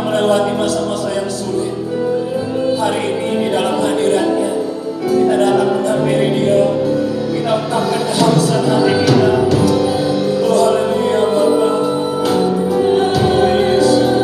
melewati masa-masa yang sulit, hari ini di dalam hadiratnya kita datang menghampiri Dia. Kita ungkapkan kehausan hati kita. Oh haleluya Bapa. Oh Yesus.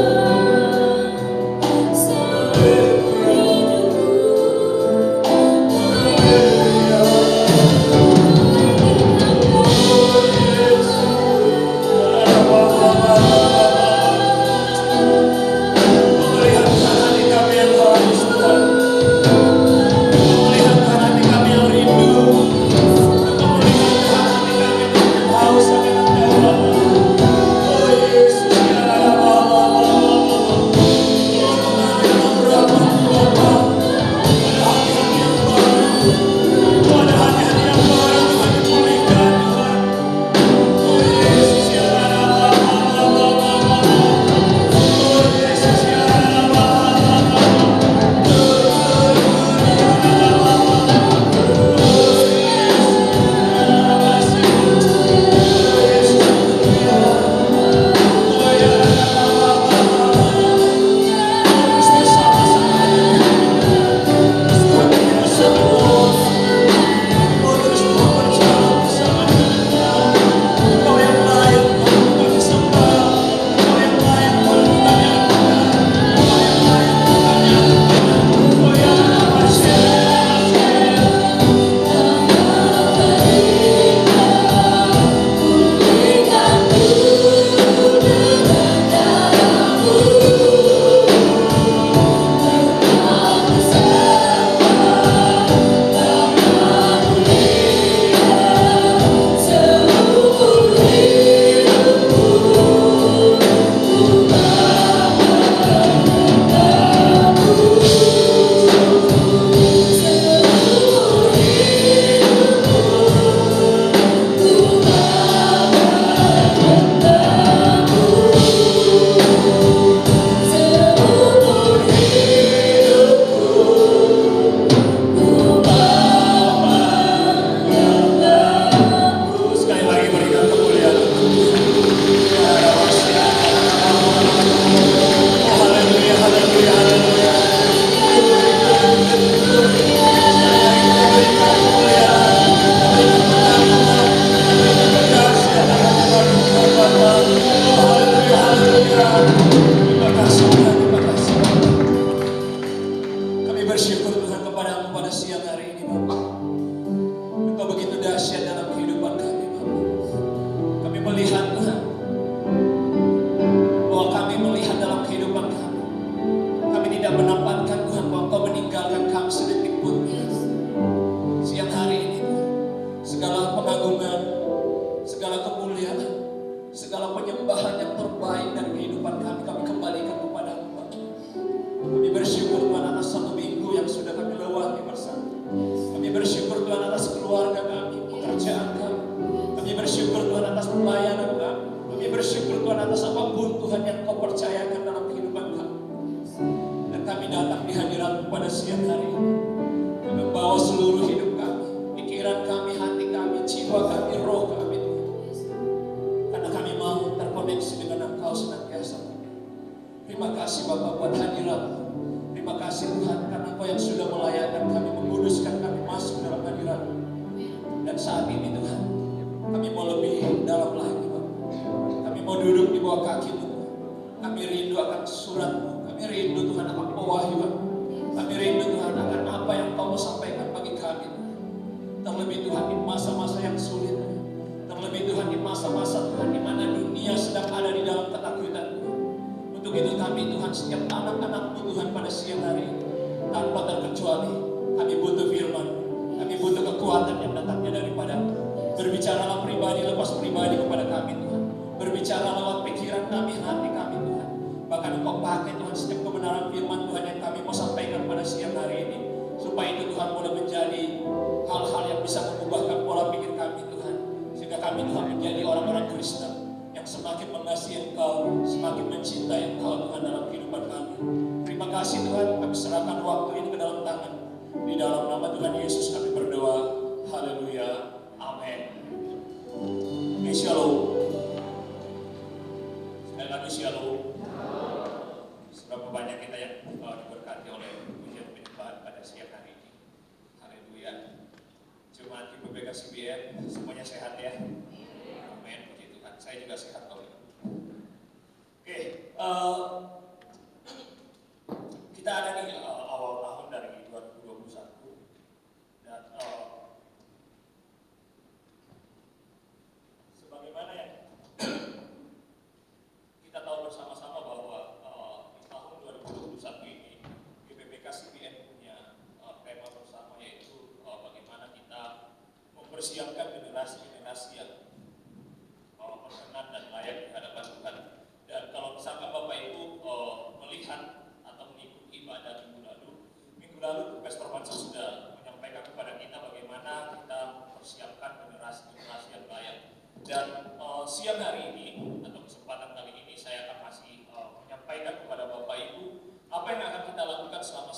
kita yang diberkati oleh pujian penyembahan pada siang hari ini. Haleluya. Jemaat Ibu BKCBN semuanya sehat ya? Amin, puji Tuhan. Saya juga sehat kok. Oke, kita ada di awal tahun dari 2021 dan sebagaimana ya kita tahu bersama-sama bahwa di tahun 2021 ini GBBK CBN punya tema bersama, yaitu bagaimana kita mempersiapkan generasi-generasi yang berkenan dan layak di hadapan Tuhan. Dan kalau misalkan Bapak Ibu melihat atau mengikuti ibadah minggu lalu Pastor Mansa sudah menyampaikan kepada kita bagaimana kita mempersiapkan generasi-generasi yang layak. Dan siang hari ini atau kesempatan kali ini saya akan masih menyampaikan kepada Bapak Ibu apa yang akan kita lakukan selama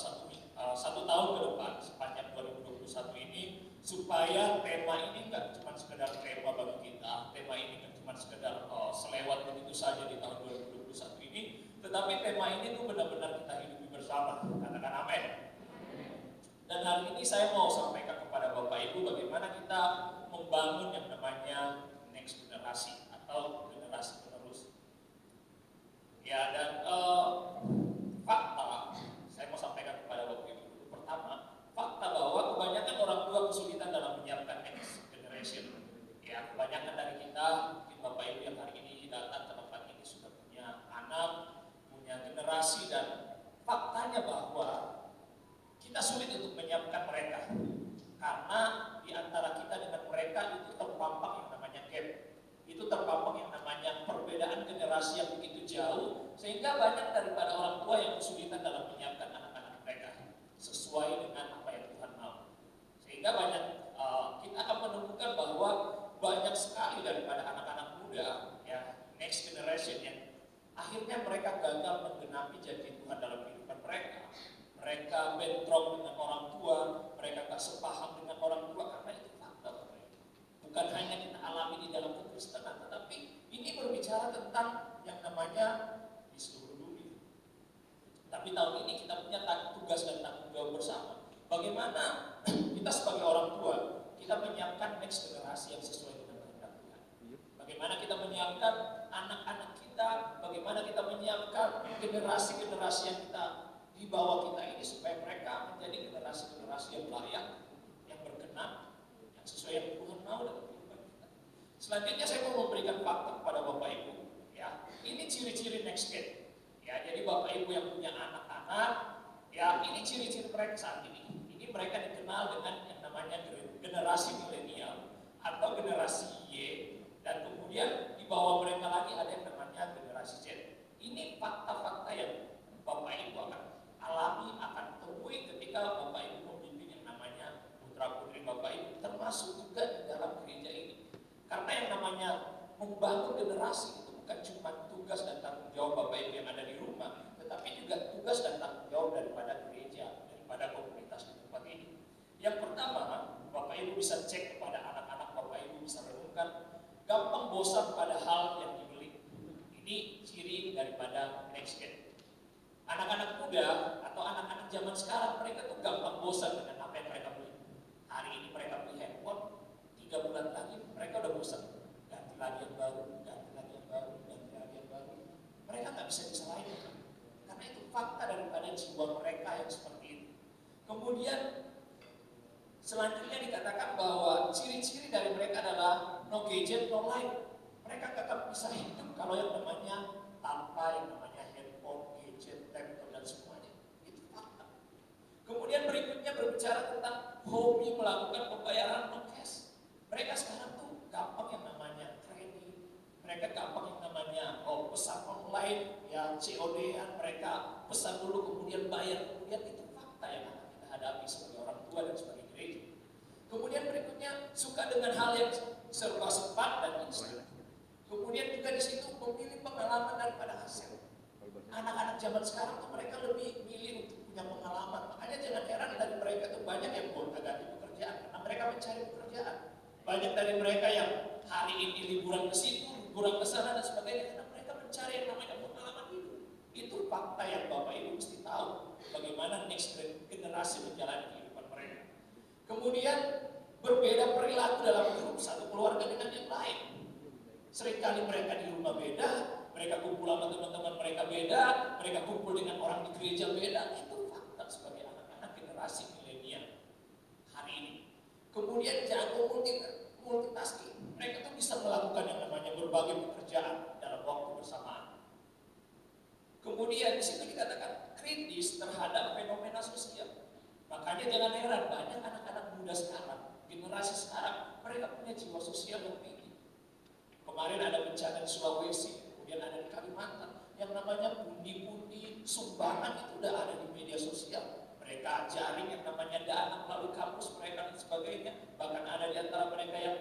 satu tahun ke depan sepanjang 2021 ini, supaya tema ini nggak cuma sekedar tema bagi kita, tema ini nggak cuma sekedar selewat begitu saja di tahun 2021 ini, tetapi tema ini tuh benar-benar kita hidupi bersama. Katakan amin. Dan hari ini saya mau sampaikan kepada Bapak Ibu bagaimana kita membangun yang namanya next generasi atau generasi penerus. Ya, dan fakta saya mau sampaikan kepada Bapak Ibu dulu. Pertama, fakta bahwa kebanyakan orang tua kesulitan dalam menyiapkan next generation. Ya, kebanyakan dari kita, mungkin Bapak Ibu yang hari ini datang ke tempat ini sudah punya anak, punya generasi, dan faktanya bahwa kita sulit untuk menyiapkan mereka. Karena di antara kita dengan mereka itu terpampang yang namanya gap. Itu terpampang yang namanya perbedaan generasi yang begitu jauh, sehingga banyak daripada orang tua yang kesulitan dalam menyiapkan anak-anak mereka sesuai dengan apa yang Tuhan mau. Sehingga banyak kita akan menemukan bahwa banyak sekali daripada anak-anak muda, ya, next generation yang akhirnya mereka gagal menggenapi janji Tuhan dalam kehidupan mereka. Mereka bentrok dengan orang tua, mereka tak sepaham dengan orang tua, karena itu fakta mereka. Bukan hanya kita alami di dalam kekristenan, tetapi ini berbicara tentang yang namanya di seluruh dunia. Tapi tahun ini kita punya tugas dan tanggung jawab bersama. Bagaimana kita sebagai orang tua, kita menyiapkan next generasi yang sesuai dengan kehendak Tuhan. Bagaimana kita menyiapkan anak-anak kita, bagaimana kita menyiapkan generasi-generasi yang kita di bawah kita ini supaya mereka menjadi generasi-generasi yang layak, yang berkenan, yang sesuai yang Tuhan mau dalam kehidupan kita. Selanjutnya saya mau memberikan fakta kepada Bapak Ibu. Ya, ini ciri-ciri next gen. Ya, jadi Bapak Ibu yang punya anak-anak, ya, ini ciri-ciri mereka saat ini. Ini mereka dikenal dengan yang namanya generasi milenial atau generasi Y, dan kemudian di bawah mereka lagi ada yang namanya generasi Z. Ini fakta-fakta yang Bapak Ibu akan alami, akan temui ketika Bapak Ibu membimbing yang namanya putra-putri Bapak Ibu, termasuk juga di dalam gereja ini. Karena yang namanya membangun generasi itu bukan cuma tugas dan tanggung jawab Bapak Ibu yang ada di rumah, tetapi juga tugas dan tanggung jawab daripada gereja, daripada komunitas di tempat ini. Yang pertama, Bapak Ibu bisa cek kepada anak-anak Bapak Ibu, bisa renungkan, gampang bosan pada hal yang dibeli. Ini ciri daripada next gen. Anak-anak muda atau anak-anak zaman sekarang, mereka tuh gampang bosan dengan apa yang mereka beli. Hari ini mereka beli handphone, 3 bulan lagi mereka udah bosan. Ganti lagi yang baru, ganti lagi yang baru, ganti lagi yang baru. Mereka nggak bisa disalahin, karena itu fakta daripada jiwa mereka yang seperti itu. Kemudian selanjutnya dikatakan bahwa ciri-ciri dari mereka adalah no gadget, no life. Mereka tetap bisa hidup kalau yang namanya tanpa yang namanya handphone, gadget, laptop, dan semuanya. Itu fakta. Kemudian berikutnya berbicara tentang hobi melakukan pembayaran non cash. Mereka sekarang tuh gampang yang namanya kredit. Mereka gampang yang namanya pesan online, ya COD-an. Mereka pesan dulu kemudian bayar. Kemudian itu fakta yang akan kita hadapi sebagai orang tua dan sebagai gereja. Kemudian berikutnya suka dengan hal yang serba cepat dan instan. Kemudian juga di situ memilih pengalaman daripada hasil. Anak-anak zaman sekarang tuh mereka lebih milih untuk punya pengalaman. Makanya jangan heran dari mereka tuh banyak yang gonta-ganti pekerjaan karena mereka mencari pekerjaan. Banyak dari mereka yang hari ini liburan ke situ, liburan ke sana dan sebagainya, karena mereka mencari yang namanya pengalaman hidup. Itu fakta yang Bapak Ibu mesti tahu. bagaimana next generasi menjalani kehidupan mereka. Kemudian berbeda perilaku dalam grup satu keluarga dengan yang lain. Seringkali mereka di rumah beda, mereka kumpul sama teman-teman mereka beda, mereka kumpul dengan orang di gereja beda. Itu fakta sebagai anak-anak generasi milenial hari ini. Kemudian jago multitasking. Mereka tuh bisa melakukan yang namanya berbagai pekerjaan dalam waktu bersamaan. Kemudian di situ dikatakan kritis terhadap fenomena sosial. Makanya jangan heran banyak anak-anak muda sekarang, generasi sekarang, mereka punya jiwa sosial yang tinggi. Kemarin ada bencana di Sulawesi, kemudian ada di Kalimantan, yang namanya pundi-pundi sumbangan itu udah ada di media sosial. Mereka jaring yang namanya dana melalui kampus mereka dan sebagainya. Bahkan ada di antara mereka yang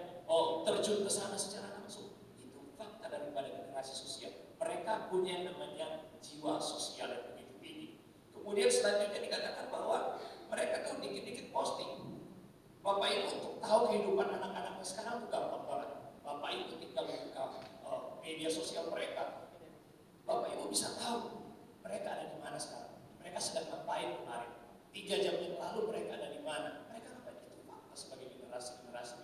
terjun ke sana secara langsung. Itu fakta daripada generasi sosial. Mereka punya yang namanya jiwa sosial yang begitu tinggi. Kemudian selanjutnya dikatakan bahwa mereka tuh dikit-dikit posting. Bapak Ibu untuk tahu kehidupan anak-anaknya sekarang tuh gampang banget. Bapak Ibu tinggal buka media sosial mereka. Bapak Ibu bisa tahu mereka ada di mana sekarang. Mereka sedang ngapain kemarin. 3 jam yang lalu mereka ada di mana. Mereka ngapain itu fakta sebagai generasi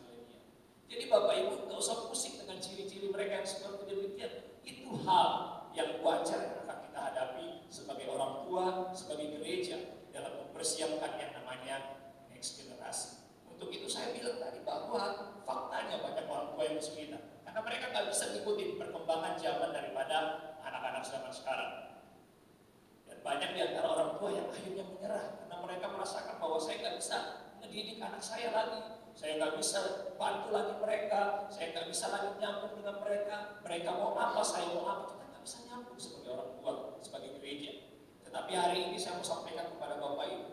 milenial. Jadi Bapak Ibu nggak usah pusing dengan ciri-ciri mereka yang seperti demikian. Itu hal yang wajar yang akan kita hadapi sebagai orang tua, sebagai gereja dalam mempersiapkan yang namanya next generasi. Untuk itu saya bilang tadi bahwa faktanya banyak orang tua yang kesulitan karena mereka nggak bisa ngikutin perkembangan zaman daripada anak-anak zaman sekarang. Dan banyak di antara orang tua yang akhirnya menyerah karena mereka merasakan bahwa saya nggak bisa mendidik anak saya lagi, saya nggak bisa bantu lagi mereka, saya nggak bisa lagi nyambung dengan mereka. Mereka mau apa, saya mau apa, kita nggak bisa nyambung sebagai orang tua, sebagai gereja. Tetapi hari ini saya mau sampaikan kepada Bapak Ibu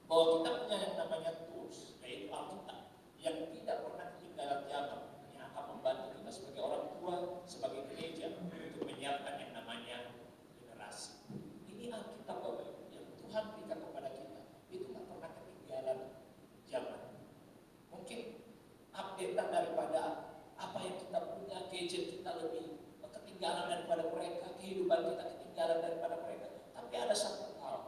bahwa kita punya yang namanya tools, yaitu Alkitab, yang tidak pernah ketinggalan zaman, yang akan membantu kita sebagai orang tua, sebagai gereja untuk menyiapkan yang namanya generasi. Ini Alkitab Bapak Ibu yang Tuhan berikan kepada kita, itu nggak pernah ketinggalan zaman. Mungkin updatean daripada apa yang kita punya, gadget kita lebih ketinggalan daripada mereka, kehidupan kita ketinggalan daripada mereka. Tapi ada satu hal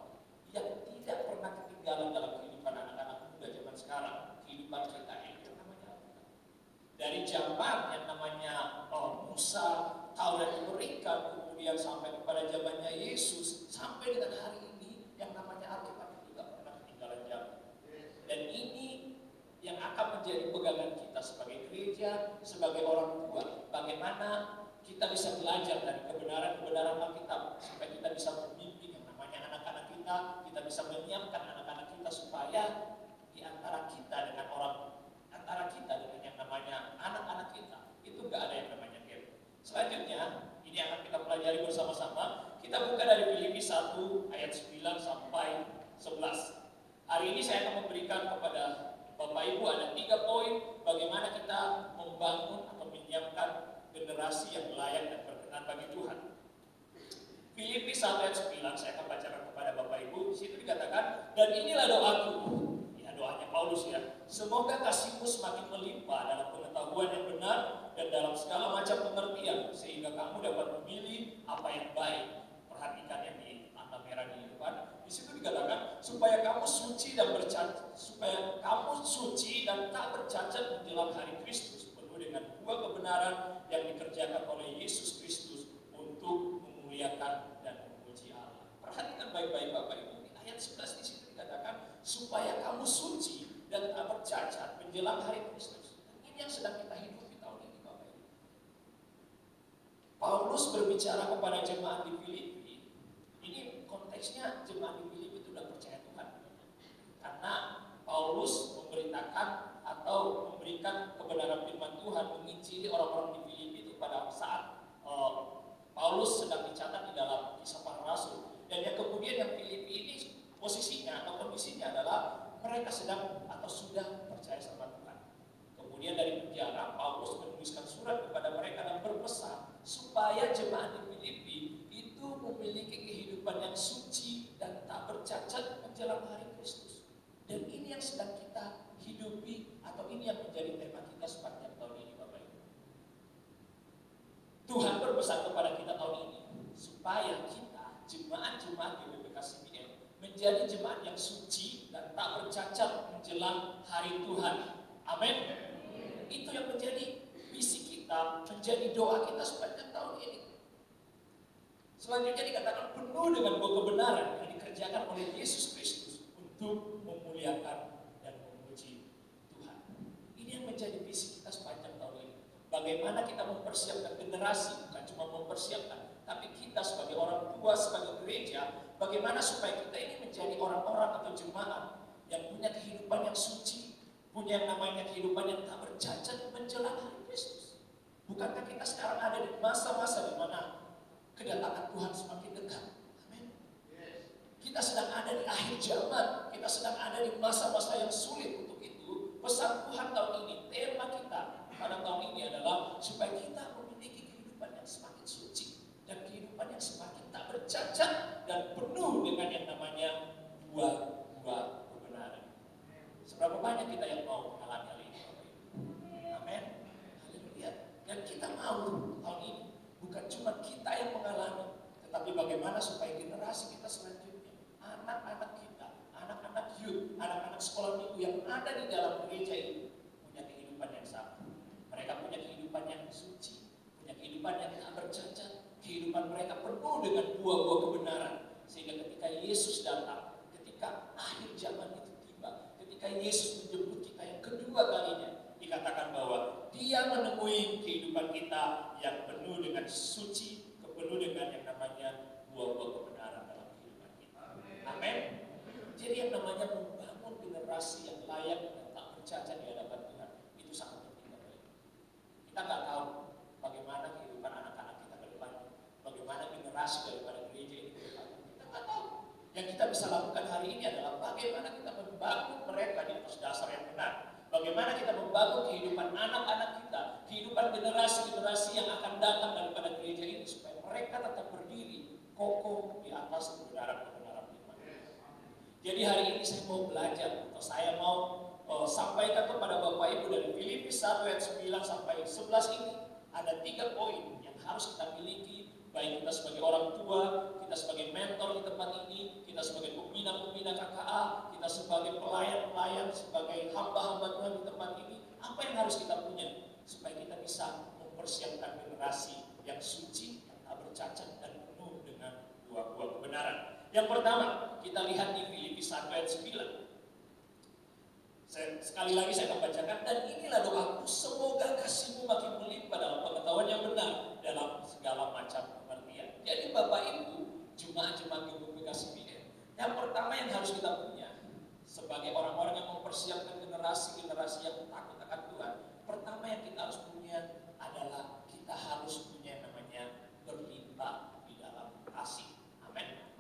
yang tidak pernah ketinggalan dalam kehidupan anak-anak muda zaman sekarang, kehidupan kita ini yang namanya Alkitab. Dari zaman yang namanya Musa, Taurat diberikan, kemudian sampai kepada zamannya Yesus, sampai dengan hari ini yang namanya Alkitab itu tidak pernah ketinggalan zaman. Dan ini yang akan menjadi pegangan kita sebagai gereja, sebagai orang tua. Bagaimana kita bisa belajar dari kebenaran-kebenaran Alkitab supaya kita bisa memimpin yang namanya anak-anak kita bisa menyiapkan anak-anak kita supaya di antara kita dengan yang namanya anak-anak kita itu gak ada yang namanya gap. Selanjutnya ini akan kita pelajari bersama-sama. Kita buka dari Filipi 1 ayat 9 sampai 11. Hari ini saya akan memberikan kepada Bapak Ibu ada 3 poin bagaimana kita membangun atau menyiapkan generasi yang layak dan berkenan bagi Tuhan. Filipi 1 ayat 9 saya akan bacakan kepada Bapak Ibu. Di situ dikatakan, dan inilah doaku, ya doanya Paulus ya, semoga kasihmu semakin melimpah dalam pengetahuan yang benar dan dalam segala macam pengertian, sehingga kamu dapat memilih apa yang baik. Perhatikan yang di tanda merah di depan. Di situ dikatakan supaya kamu suci dan tak bercacat menjelang hari Kristus, penuh dengan buah kebenaran yang dikerjakan oleh Yesus Kristus untuk memuliakan dan memuji Allah. Perhatikan baik-baik Bapak Ibu. Di ayat 11 di situ dikatakan supaya kamu suci dan tak bercacat menjelang hari Kristus. Ini yang sedang kita hidupi tahun ini Bapak Ibu. Paulus berbicara kepada jemaat di Filipi. Ini konteksnya jemaat di Filipi itu sudah percaya Tuhan. Karena Paulus memberitakan atau memberikan kebenaran firman Tuhan, menginjili orang-orang di Filipi itu pada saat Paulus sedang dicatat di dalam Kisah Para Rasul. Dan yang kemudian yang Filipi ini posisinya atau kondisinya adalah mereka sedang atau sudah percaya sama Tuhan. Kemudian dari penjara Paulus menuliskan surat kepada mereka dan berpesan supaya jemaat di Filipi itu memiliki kehidupan yang suci dan tak bercacat menjelang hari Kristus. Dan ini yang sedang kita hidupi atau ini yang menjadi tema kita sepanjang tahun ini Bapak Ibu. Tuhan berpesan kepada kita tahun ini supaya kita jemaat-jemaat di BPK CBN menjadi jemaat yang suci dan tak bercacat menjelang hari Tuhan. Amin. Itu yang menjadi visi kita, menjadi doa kita sepanjang tahun ini. Selanjutnya dikatakan penuh dengan buah kebenaran yang dikerjakan oleh Yesus Kristus untuk memuliakan dan memuji Tuhan. Ini yang menjadi visi kita sepanjang tahun ini. Bagaimana kita mempersiapkan generasi, bukan cuma mempersiapkan, tapi kita sebagai orang tua, sebagai gereja, bagaimana supaya kita ini menjadi orang-orang atau jemaat yang punya kehidupan yang suci, punya yang namanya kehidupan yang tak bercacat menjelang hari Kristus. Bukankah kita sekarang ada di masa-masa di mana kedatangan Tuhan semakin dekat? Amin. Kita sedang ada di akhir zaman, kita sedang ada di masa-masa yang sulit. Untuk itu, pesan Tuhan tahun ini, tema kita pada tahun ini adalah supaya kita memiliki kehidupan yang semakin suci dan kehidupan yang semakin tak bercacat dan penuh dengan yang namanya buah-buah kebenaran. Seberapa banyak kita yang mau mengalami hal ini? Amin. Haleluya. Dan kita mau tahun ini bukan cuma kita yang mengalami, tetapi bagaimana supaya generasi kita selanjutnya, anak-anak kita, anak-anak youth, anak-anak sekolah minggu yang ada di dalam gereja ini punya kehidupan yang sama. Mereka punya kehidupan yang suci, punya kehidupan yang tak bercacat, kehidupan mereka penuh dengan buah-buah kebenaran. Sehingga ketika Yesus datang, ketika akhir zaman itu tiba, ketika Yesus menjemput kita yang kedua kalinya, dikatakan bahwa Dia menemui kehidupan kita yang penuh dengan suci, penuh dengan yang namanya buah-buah kebenaran dalam kehidupan kita. Amin. Jadi yang namanya membangun generasi yang layak dan tak bercacat di hadapan Tuhan, itu sangat penting. Kita nggak tahu bagaimana kehidupan anak-anak kita ke depan, bagaimana generasi daripada gereja ini ke depan. Kita nggak tahu. Yang kita bisa lakukan hari ini adalah bagaimana kita membangun mereka di atas dasar yang benar. Bagaimana kita membangun kehidupan anak-anak kita, kehidupan generasi-generasi yang akan datang daripada gereja ini, supaya mereka tetap berdiri kokoh di atas kebenaran-kebenaran firman. Jadi hari ini saya mau belajar, atau saya mau sampaikan kepada Bapak Ibu dari Filipi 1 ayat 9 sampai 11 ini, ada 3 poin yang harus kita miliki, baik kita sebagai orang tua, kita sebagai mentor di tempat ini, kita sebagai pembina-pembina KKA, kita sebagai pelayan-pelayan, sebagai hamba-hamba Tuhan di tempat ini. Apa yang harus kita punya supaya kita bisa mempersiapkan generasi yang suci, yang tak bercacat dan penuh dengan buah-buah kebenaran. Yang pertama, kita lihat di Filipi 1 ayat 9. Sekali lagi saya akan bacakan, dan inilah doaku, semoga kasihmu makin melimpah dalam pengetahuan yang benar dalam segala macam pengertian. Jadi Bapak Ibu, jemaat-jemaat yang kasih Tuhan, yang pertama yang harus kita punya sebagai orang-orang yang mempersiapkan generasi-generasi yang takut akan Tuhan, pertama yang kita harus punya adalah kita harus punya yang namanya berlimpah di dalam kasih. Amin.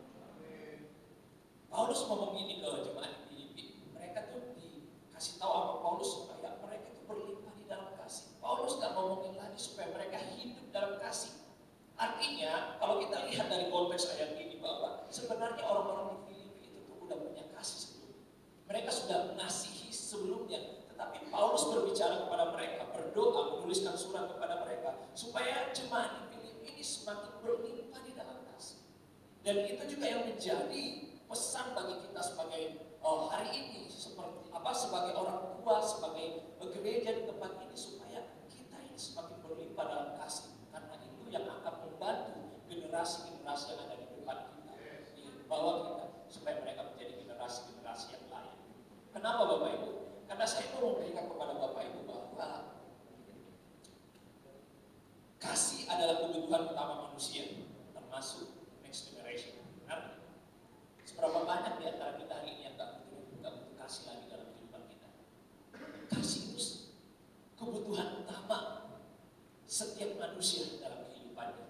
Paulus ngomong ini ke jemaat di Filipi, mereka tuh kasih tahu apa Paulus supaya mereka itu berlimpah di dalam kasih. Paulus gak ngomongin lagi supaya mereka hidup dalam kasih. Artinya kalau kita lihat dari konteks ayat ini bahwa sebenarnya orang-orang di Filipi itu tuh udah punya kasih sebelumnya. Mereka sudah mengasihi sebelumnya, tetapi Paulus berbicara kepada mereka, berdoa, menuliskan surat kepada mereka supaya jemaat di Filipi ini semakin berlimpah di dalam kasih. Dan itu juga yang menjadi pesan bagi kita sebagai hari ini, seperti sebagai orang tua, sebagai gereja di tempat ini, supaya kita ini semakin berlimpah dalam kasih, karena itu yang akan membantu generasi-generasi yang ada di depan kita, di bawah kita, supaya mereka menjadi generasi-generasi yang lain. Kenapa Bapak Ibu? Karena saya mau memberikan kepada Bapak Ibu bahwa kasih adalah kebutuhan utama manusia, termasuk next generation. Benar? Seberapa banyak di antara kita hari ini yang gak butuh kasih lagi dalam kehidupan kita? Kasih itu kebutuhan utama setiap manusia dalam kehidupannya.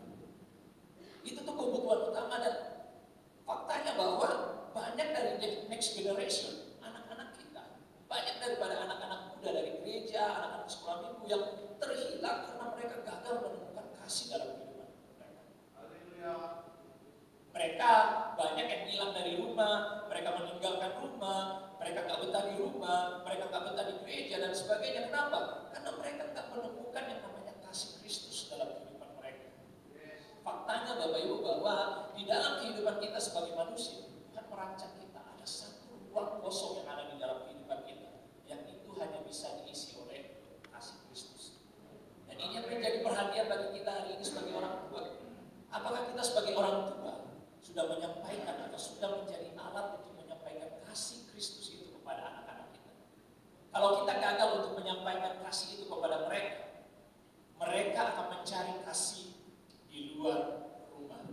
Itu tuh kebutuhan utama, dan faktanya bahwa banyak dari next generation, anak-anak kita, banyak daripada anak-anak muda dari gereja, anak-anak sekolah minggu yang terhilang karena mereka gagal menemukan kasih dalam kehidupan mereka. Haleluya. Mereka banyak yang hilang dari rumah, mereka meninggalkan rumah, mereka gak betah di rumah, mereka gak betah di gereja dan sebagainya. Kenapa? Karena mereka gak menemukan yang namanya kasih Kristus dalam kehidupan mereka. Faktanya Bapak Ibu bahwa di dalam kehidupan kita sebagai manusia, Tuhan terancam kita ada satu ruang kosong yang ada di dalam kehidupan kita, yang itu hanya bisa diisi oleh kasih Kristus. Dan ini yang menjadi perhatian bagi kita hari ini sebagai orang tua. Apakah kita sebagai orang tua sudah menyampaikan atau sudah menjadi alat untuk menyampaikan kasih Kristus itu kepada anak-anak kita? Kalau kita gagal untuk menyampaikan kasih itu kepada mereka, mereka akan mencari kasih di luar rumah.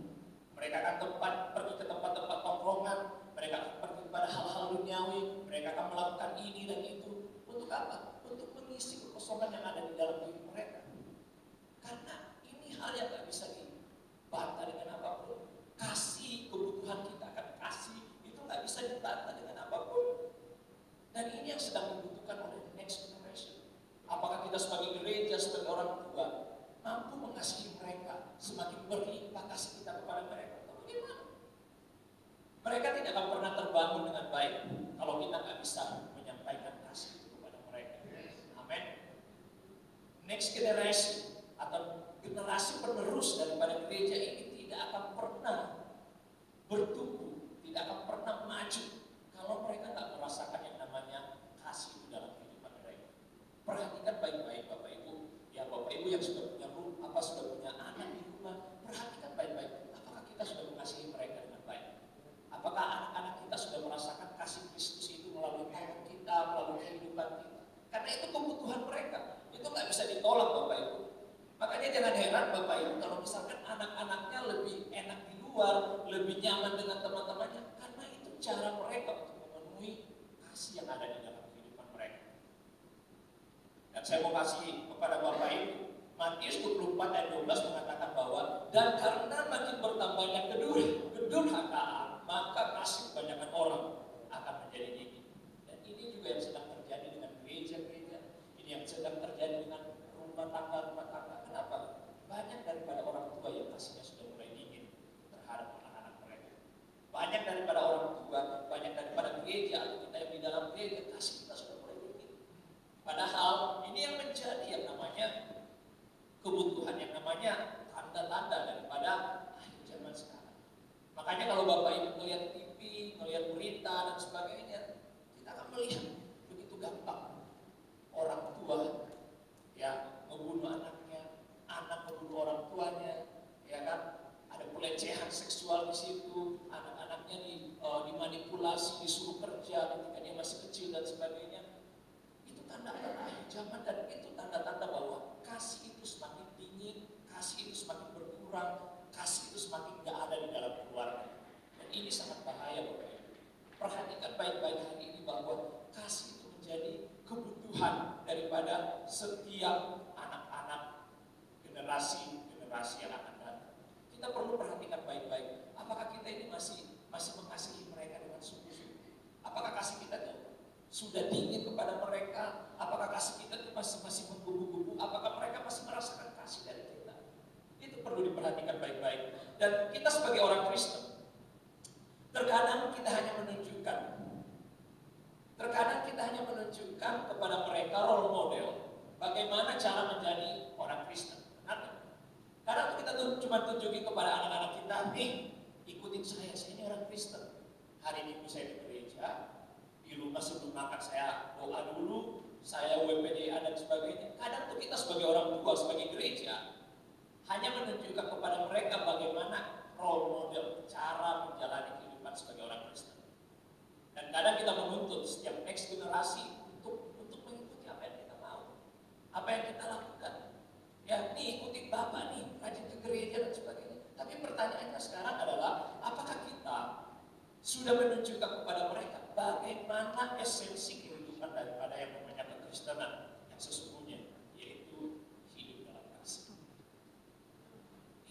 Mereka akan pergi ke tempat-tempat tongkrongan, mereka akan pergi kepada hal-hal duniawi, mereka akan melakukan ini dan itu. Untuk apa? Untuk mengisi kekosongan yang ada di dalam diri mereka. Karena ini hal yang gak bisa dibantah dengan apapun. Kasih, kebutuhan kita akan kasih, itu gak bisa dibantah dengan apapun. Dan ini yang sedang dibutuhkan oleh next generation. Apakah kita sebagai gereja, sebagai orang tua, mampu mengasihi mereka, semakin berlimpah kasih kita kepada mereka? Atau bagaimana? Mereka tidak akan pernah terbangun dengan baik kalau kita gak bisa menyampaikan kasih itu kepada mereka. Amin. Next generation atau generasi penerus daripada gereja ini tidak akan pernah bertumbuh, tidak akan pernah maju kalau mereka tak merasakan yang namanya kasih di dalam kehidupan mereka. Perhatikan baik-baik Bapak Ibu, ya Bapak Ibu yang sudah punya sudah punya anak di rumah, perhatikan baik-baik. Apakah kita sudah mengasihi mereka dengan baik? Apakah anak-anak kita sudah merasakan kasih Kristus itu melalui tangan kita, melalui kehidupan kita? Karena itu kebutuhan mereka, itu nggak bisa ditolak Bapak Ibu. Makanya jangan heran Bapak Ibu kalau misalkan anak-anaknya lebih enak di luar, lebih nyaman dengan teman-temannya, karena itu cara mereka untuk memenuhi kasih yang ada di dalam kehidupan mereka. Dan saya mau kasih kepada Bapak Ibu, Matius 24 ayat 12 mengatakan bahwa dan karena makin bertambahnya kedurhakaan, maka kasih kebanyakan orang akan menjadi tinggi. Dan ini juga yang sedang terjadi dengan gereja-gereja, ini yang sedang terjadi dengan rumah tangga. Kenapa? Banyak daripada orang tua yang kasihnya sudah mulai dingin terhadap anak-anak mereka. Banyak daripada orang tua, banyak daripada gereja atau kita yang di dalam gereja, kasih kita sudah mulai dingin. Padahal ini yang menjadi yang namanya kebutuhan, yang namanya tanda-tanda daripada akhir zaman sekarang. Makanya kalau Bapak Ibu melihat TV, melihat berita dan sebagainya, kita akan melihat begitu gampang orang tua ya membunuh anaknya, anak membunuh orang tuanya, ya kan? Ada pelecehan seksual di situ, anak-anaknya dimanipulasi, disuruh kerja ketika dia masih kecil dan sebagainya. Itu tanda-tanda akhir zaman dan itu tanda-tanda bahwa kasih itu semakin dingin, kasih itu semakin berkurang, kasih itu semakin gak ada di dalam keluarga. Dan ini sangat bahaya Bapak Ibu. Perhatikan baik-baik hari ini bahwa kasih itu menjadi kebutuhan daripada setiap anak-anak generasi yang akan datang. Kita perlu perhatikan baik-baik. Apakah kita ini masih mengasihi mereka dengan sungguh-sungguh? Apakah kasih kita itu sudah dingin kepada mereka? Apakah kasih kita itu masih menggubu-gubu? Apakah mereka masih merasakan kasih dari kita? Itu perlu diperhatikan baik-baik. Dan kita sebagai orang Kristen, terkadang kita hanya menunjukkan kepada mereka role model bagaimana cara menjadi orang Kristen. Karena kita cuma tunjukin kepada anak-anak kita, ikutin saya ini orang Kristen. Hari Minggu saya di gereja, di rumah sebelum makan saya doa dulu, saya WPDA dan sebagainya. Kadang tuh kita sebagai orang tua, sebagai gereja, hanya menunjukkan kepada mereka bagaimana role model, cara menjalani kehidupan sebagai orang Kristen. Dan kadang kita menuntut setiap next generasi untuk mengikuti apa yang kita mau, apa yang kita lakukan. Ya, ikuti Bapak nih, rajin ke gereja dan sebagainya. Tapi pertanyaannya sekarang adalah, apakah kita sudah menunjukkan kepada mereka bagaimana esensi kehidupan daripada yang namanya kekristenan yang sesungguhnya, yaitu hidup dalam kasih.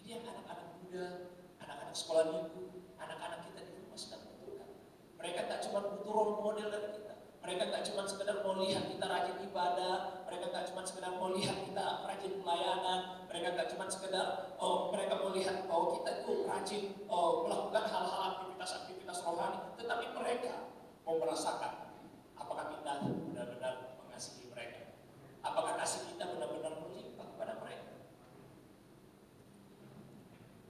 Ini yang anak-anak muda, anak-anak sekolah minggu, anak-anak kita di rumah sedang butuhkan. Mereka tak cuma butuh role model dari kita. Mereka tak cuma sekedar mau lihat kita rajin ibadah, mereka tak cuma sekedar mau lihat kita rajin pelayanan, mereka tak cuma sekedar mereka mau lihat bahwa kita itu rajin melakukan hal-hal aktivitas rohani, tetapi mereka mau merasakan apakah kita benar-benar mengasihi mereka, apakah kasih kita benar-benar melimpah kepada mereka.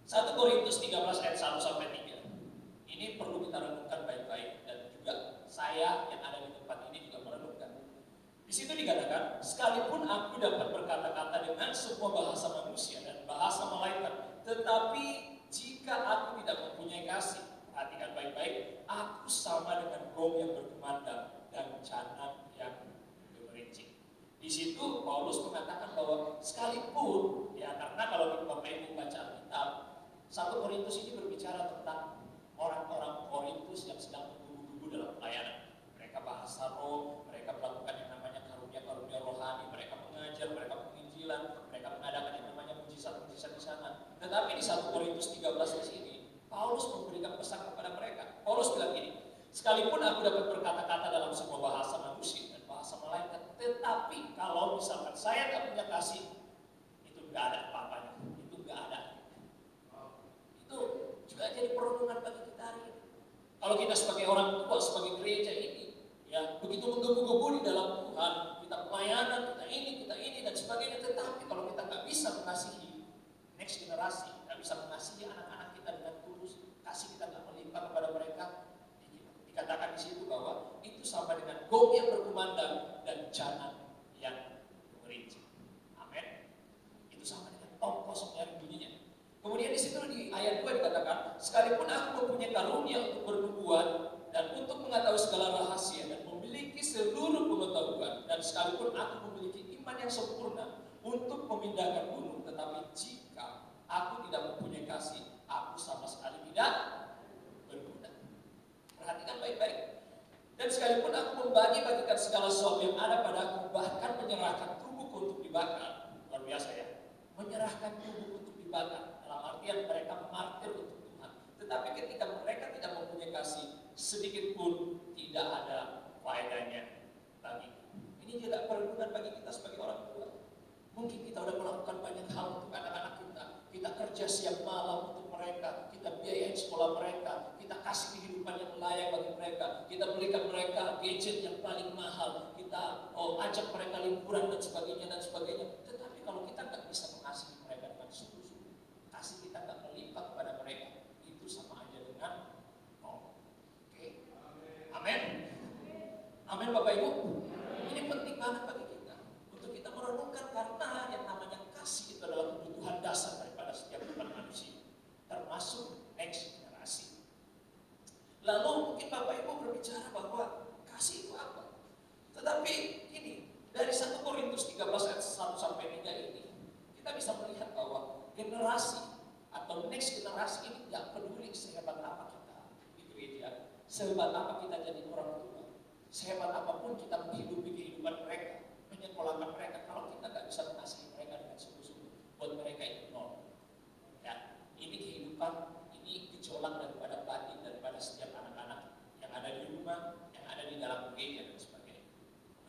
1 Korintus 13 ayat 1-3 ini perlu kita renungkan baik-baik. dikatakan, sekalipun aku dapat berkata-kata dengan semua bahasa manusia dan bahasa malaikat, tetapi jika aku tidak mempunyai kasih, perhatikan baik-baik, aku sama dengan gong yang berkumandang dan canang yang gemericik. Di situ Paulus mengatakan bahwa sekalipun, ya karena kalau Bapak Ibu baca Alkitab, 1 Korintus ini berbicara tentang orang-orang Korintus yang sedang menggebu-gebu dalam pelayanan. Mereka bahasa roh, mereka melakukan yang namanya karunia-karunia rohani, mereka mengajar, mereka penginjilan, mereka mengadakan yang namanya mujizat-mujizat di sana. Tetapi di 1 Korintus 13 di sini, Paulus memberikan pesan kepada mereka. Paulus bilang gini, sekalipun aku dapat berkata-kata dalam sebuah bahasa manusia dan bahasa malaikat, tetapi kalau misalkan saya tak punya kasih, itu nggak ada apa-apanya, itu nggak ada. Itu juga jadi perenungan bagi kita hari ini. Kalau kita sebagai orang tua, sebagai gereja ini, ya begitu menggebu-gebu di dalam Tuhan, kita pelayanan, kita ini dan sebagainya, tetapi kalau kita nggak bisa mengasihi next generasi, nggak bisa mengasihi anak-anak kita dengan tulus, kasih kita nggak melimpah kepada mereka, dikatakan di situ bahwa itu sama dengan gong yang berkumandang dan canang yang merincik. Amin. Itu sama dengan tongkos yang bunyinya. Kemudian di situ di ayat 2 dikatakan, sekalipun aku mempunyai karunia untuk bernubuat dan untuk mengetahui segala rahasia dan memiliki seluruh pengetahuan, dan sekalipun aku memiliki iman yang sempurna untuk memindahkan gunung, tetapi jika aku tidak mempunyai kasih, aku sama sekali tidak berguna. Perhatikan baik-baik. Dan sekalipun aku membagi-bagikan segala sesuatu yang ada padaku, bahkan menyerahkan tubuhku untuk dibakar, luar biasa ya, menyerahkan tubuh untuk dibakar, dalam artian mereka martir untuk Tuhan. Tetapi ketika mereka tidak mempunyai kasih, sedikit pun tidak ada faedahnya bagi. Ini tidak perenungan bagi kita sebagai orang tua. Mungkin kita sudah melakukan banyak hal untuk anak-anak kita. Kita kerja siang malam untuk mereka, kita biayain sekolah mereka, kita kasih kehidupan yang layak bagi mereka, kita belikan mereka gadget yang paling mahal, kita ajak mereka liburan dan sebagainya dan sebagainya. Tetapi kalau kita nggak bisa mengasihi mereka dengan sungguh-sungguh, kasih kita nggak melimpah kepada mereka, itu sama aja dengan nol. Oke? Amin. Amin Bapak Ibu. Ini penting banget bagi kita untuk kita merenungkan, karena yang namanya kasih itu adalah kebutuhan dasar daripada setiap umat manusia, termasuk next generasi. Lalu mungkin Bapak Ibu berbicara bahwa kasih itu apa? Tetapi ini dari 1 Korintus 13 ayat 1 sampai 3 ini kita bisa melihat bahwa generasi atau next generasi ini tidak peduli sehebat apa kita di gereja, sehebat apa kita jadi orang tua, sehebat apapun kita menghidupi kehidupan mereka, menyekolahkan mereka, kalau kita nggak bisa mengasihi mereka dengan sungguh-sungguh, buat mereka itu nol. Ya, ini kehidupan, ini gejolak daripada batin daripada setiap anak-anak yang ada di rumah, yang ada di dalam gereja dan sebagainya.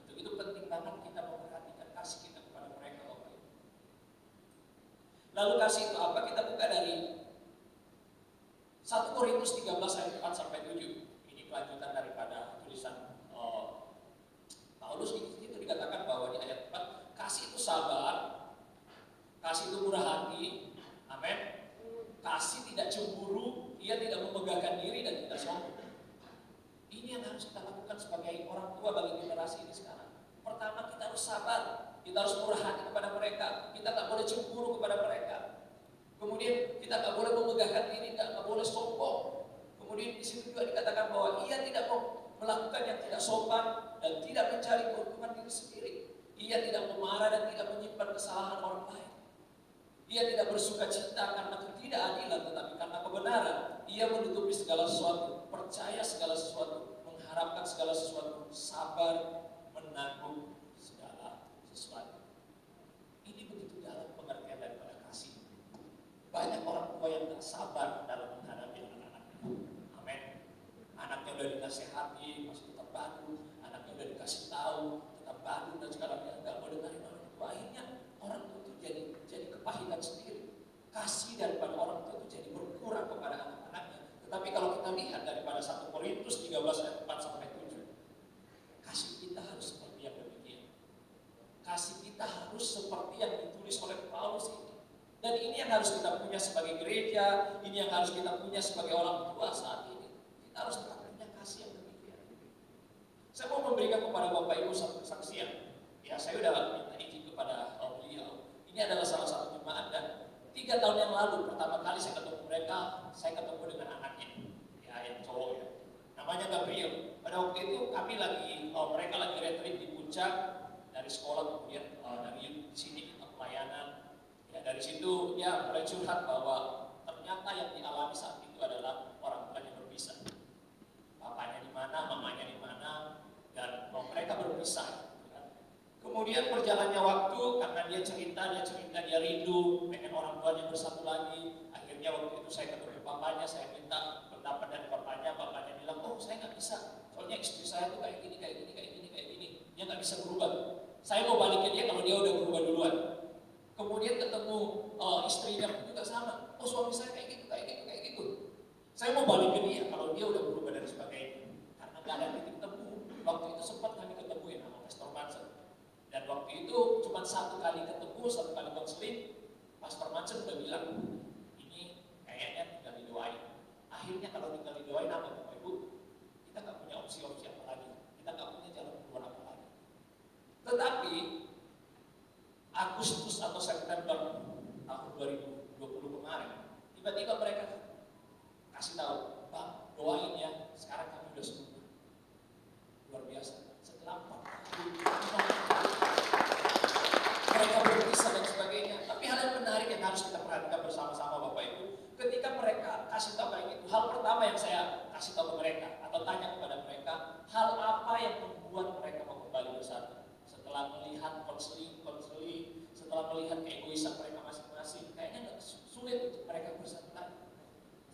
Untuk itu penting banget kita memperhatikan kasih kita kepada mereka. Lalu kasih itu apa? Kita buka dari 1 Korintus 13 ayat 4 sampai 7. Ini kelanjutan daripada tulisan Paulus. Di situ dikatakan bahwa di ayat 4, kasih itu sabar, kasih itu murah hati, amin. Kasih tidak cemburu, ia tidak memegahkan diri dan tidak sombong. Ini yang harus kita lakukan sebagai orang tua bagi generasi ini sekarang. Pertama, kita harus sabar, kita harus murah hati kepada mereka, kita nggak boleh cemburu kepada mereka. Kemudian kita nggak boleh memegahkan diri, nggak boleh sombong. Kemudian di situ juga dikatakan bahwa ia tidak mau melakukan yang tidak sopan dan tidak mencari keuntungan diri sendiri. Ia tidak memarah dan tidak menyimpan kesalahan orang lain. Ia tidak bersuka cita karena ketidakadilan, tetapi karena kebenaran. Ia menutupi segala sesuatu, percaya segala sesuatu, mengharapkan segala sesuatu, sabar, menanggung segala sesuatu. Ini begitu dalam pengertian daripada kasih. Banyak orang tua yang tidak sabar dalam menghadapi anak-anaknya. Amin. Anaknya udah dinasehati, masih tetap badu. Anaknya udah dikasih tahu, tetap badu dan sekarang dia nggak mau dengerin orang tua. Akhirnya orang tua itu jadi kepahitan sendiri. Kasih daripada orang tua itu jadi berkurang kepada anak-anaknya. Tetapi kalau kita lihat daripada 1 Korintus 13 ayat 4 sampai 7, kasih kita harus seperti yang demikian. Kasih kita harus seperti yang ditulis oleh Paulus ini. Dan ini yang harus kita punya sebagai gereja, ini yang harus kita punya sebagai orang tua saat ini. Kita harus punya kasih yang demikian. Saya mau memberikan kepada Bapak Ibu satu kesaksian. Ya, saya udah minta izin kepada beliau. Ini adalah salah satu jemaat dan 3 tahun yang lalu pertama kali saya ketemu mereka, saya ketemu dengan anaknya, ya yang cowok ya, namanya Gabriel. Pada waktu itu kami lagi, mereka lagi retreat di puncak dari sekolah, kemudian dari sini kita pelayanan. Ya dari situ ya mulai curhat bahwa ternyata yang dialami saat itu adalah orang tuanya berpisah. Bapaknya di mana, mamanya di mana, dan mereka berpisah. Kemudian berjalannya waktu, karena dia cerita, dia rindu, pengen orang tuanya bersatu lagi. Akhirnya waktu itu saya ketemu bapaknya, saya minta pendapat dari bapaknya bilang, oh saya nggak bisa, soalnya istri saya tuh kayak gini. Dia nggak bisa berubah. Saya mau balikin dia kalau dia udah berubah duluan. Kemudian ketemu istrinya juga sama, oh suami saya kayak gitu. Saya mau balikin dia kalau dia udah berubah dan sebagainya. Karena nggak ada titik temu. Waktu itu sempat kami ketemu ya sama Pastor Manson. Dan waktu itu cuma 1 kali ketemu, 1 kali konseling, Pastor Manson udah bilang, ini kayaknya tinggal didoain. Akhirnya kalau tinggal didoain apa Bapak Ibu? Kita nggak punya opsi-opsi apa lagi. Kita nggak punya jalan keluar apa lagi. Tetapi Agustus atau September tahun 2020 kemarin, tiba-tiba mereka kasih tahu, Pak, doain ya, sekarang kami udah sembuh. Luar biasa. Setelah 4 tahun mereka berpisah dan sebagainya. Tapi hal yang menarik yang harus kita perhatikan bersama-sama Bapak Ibu, ketika mereka kasih tahu kayak gitu, hal pertama yang saya kasih tahu ke mereka atau tanya kepada mereka, hal apa yang membuat mereka mau kembali bersatu? Setelah melihat konseling, setelah melihat keegoisan mereka masing-masing, kayaknya nggak sulit untuk mereka bersatu lagi.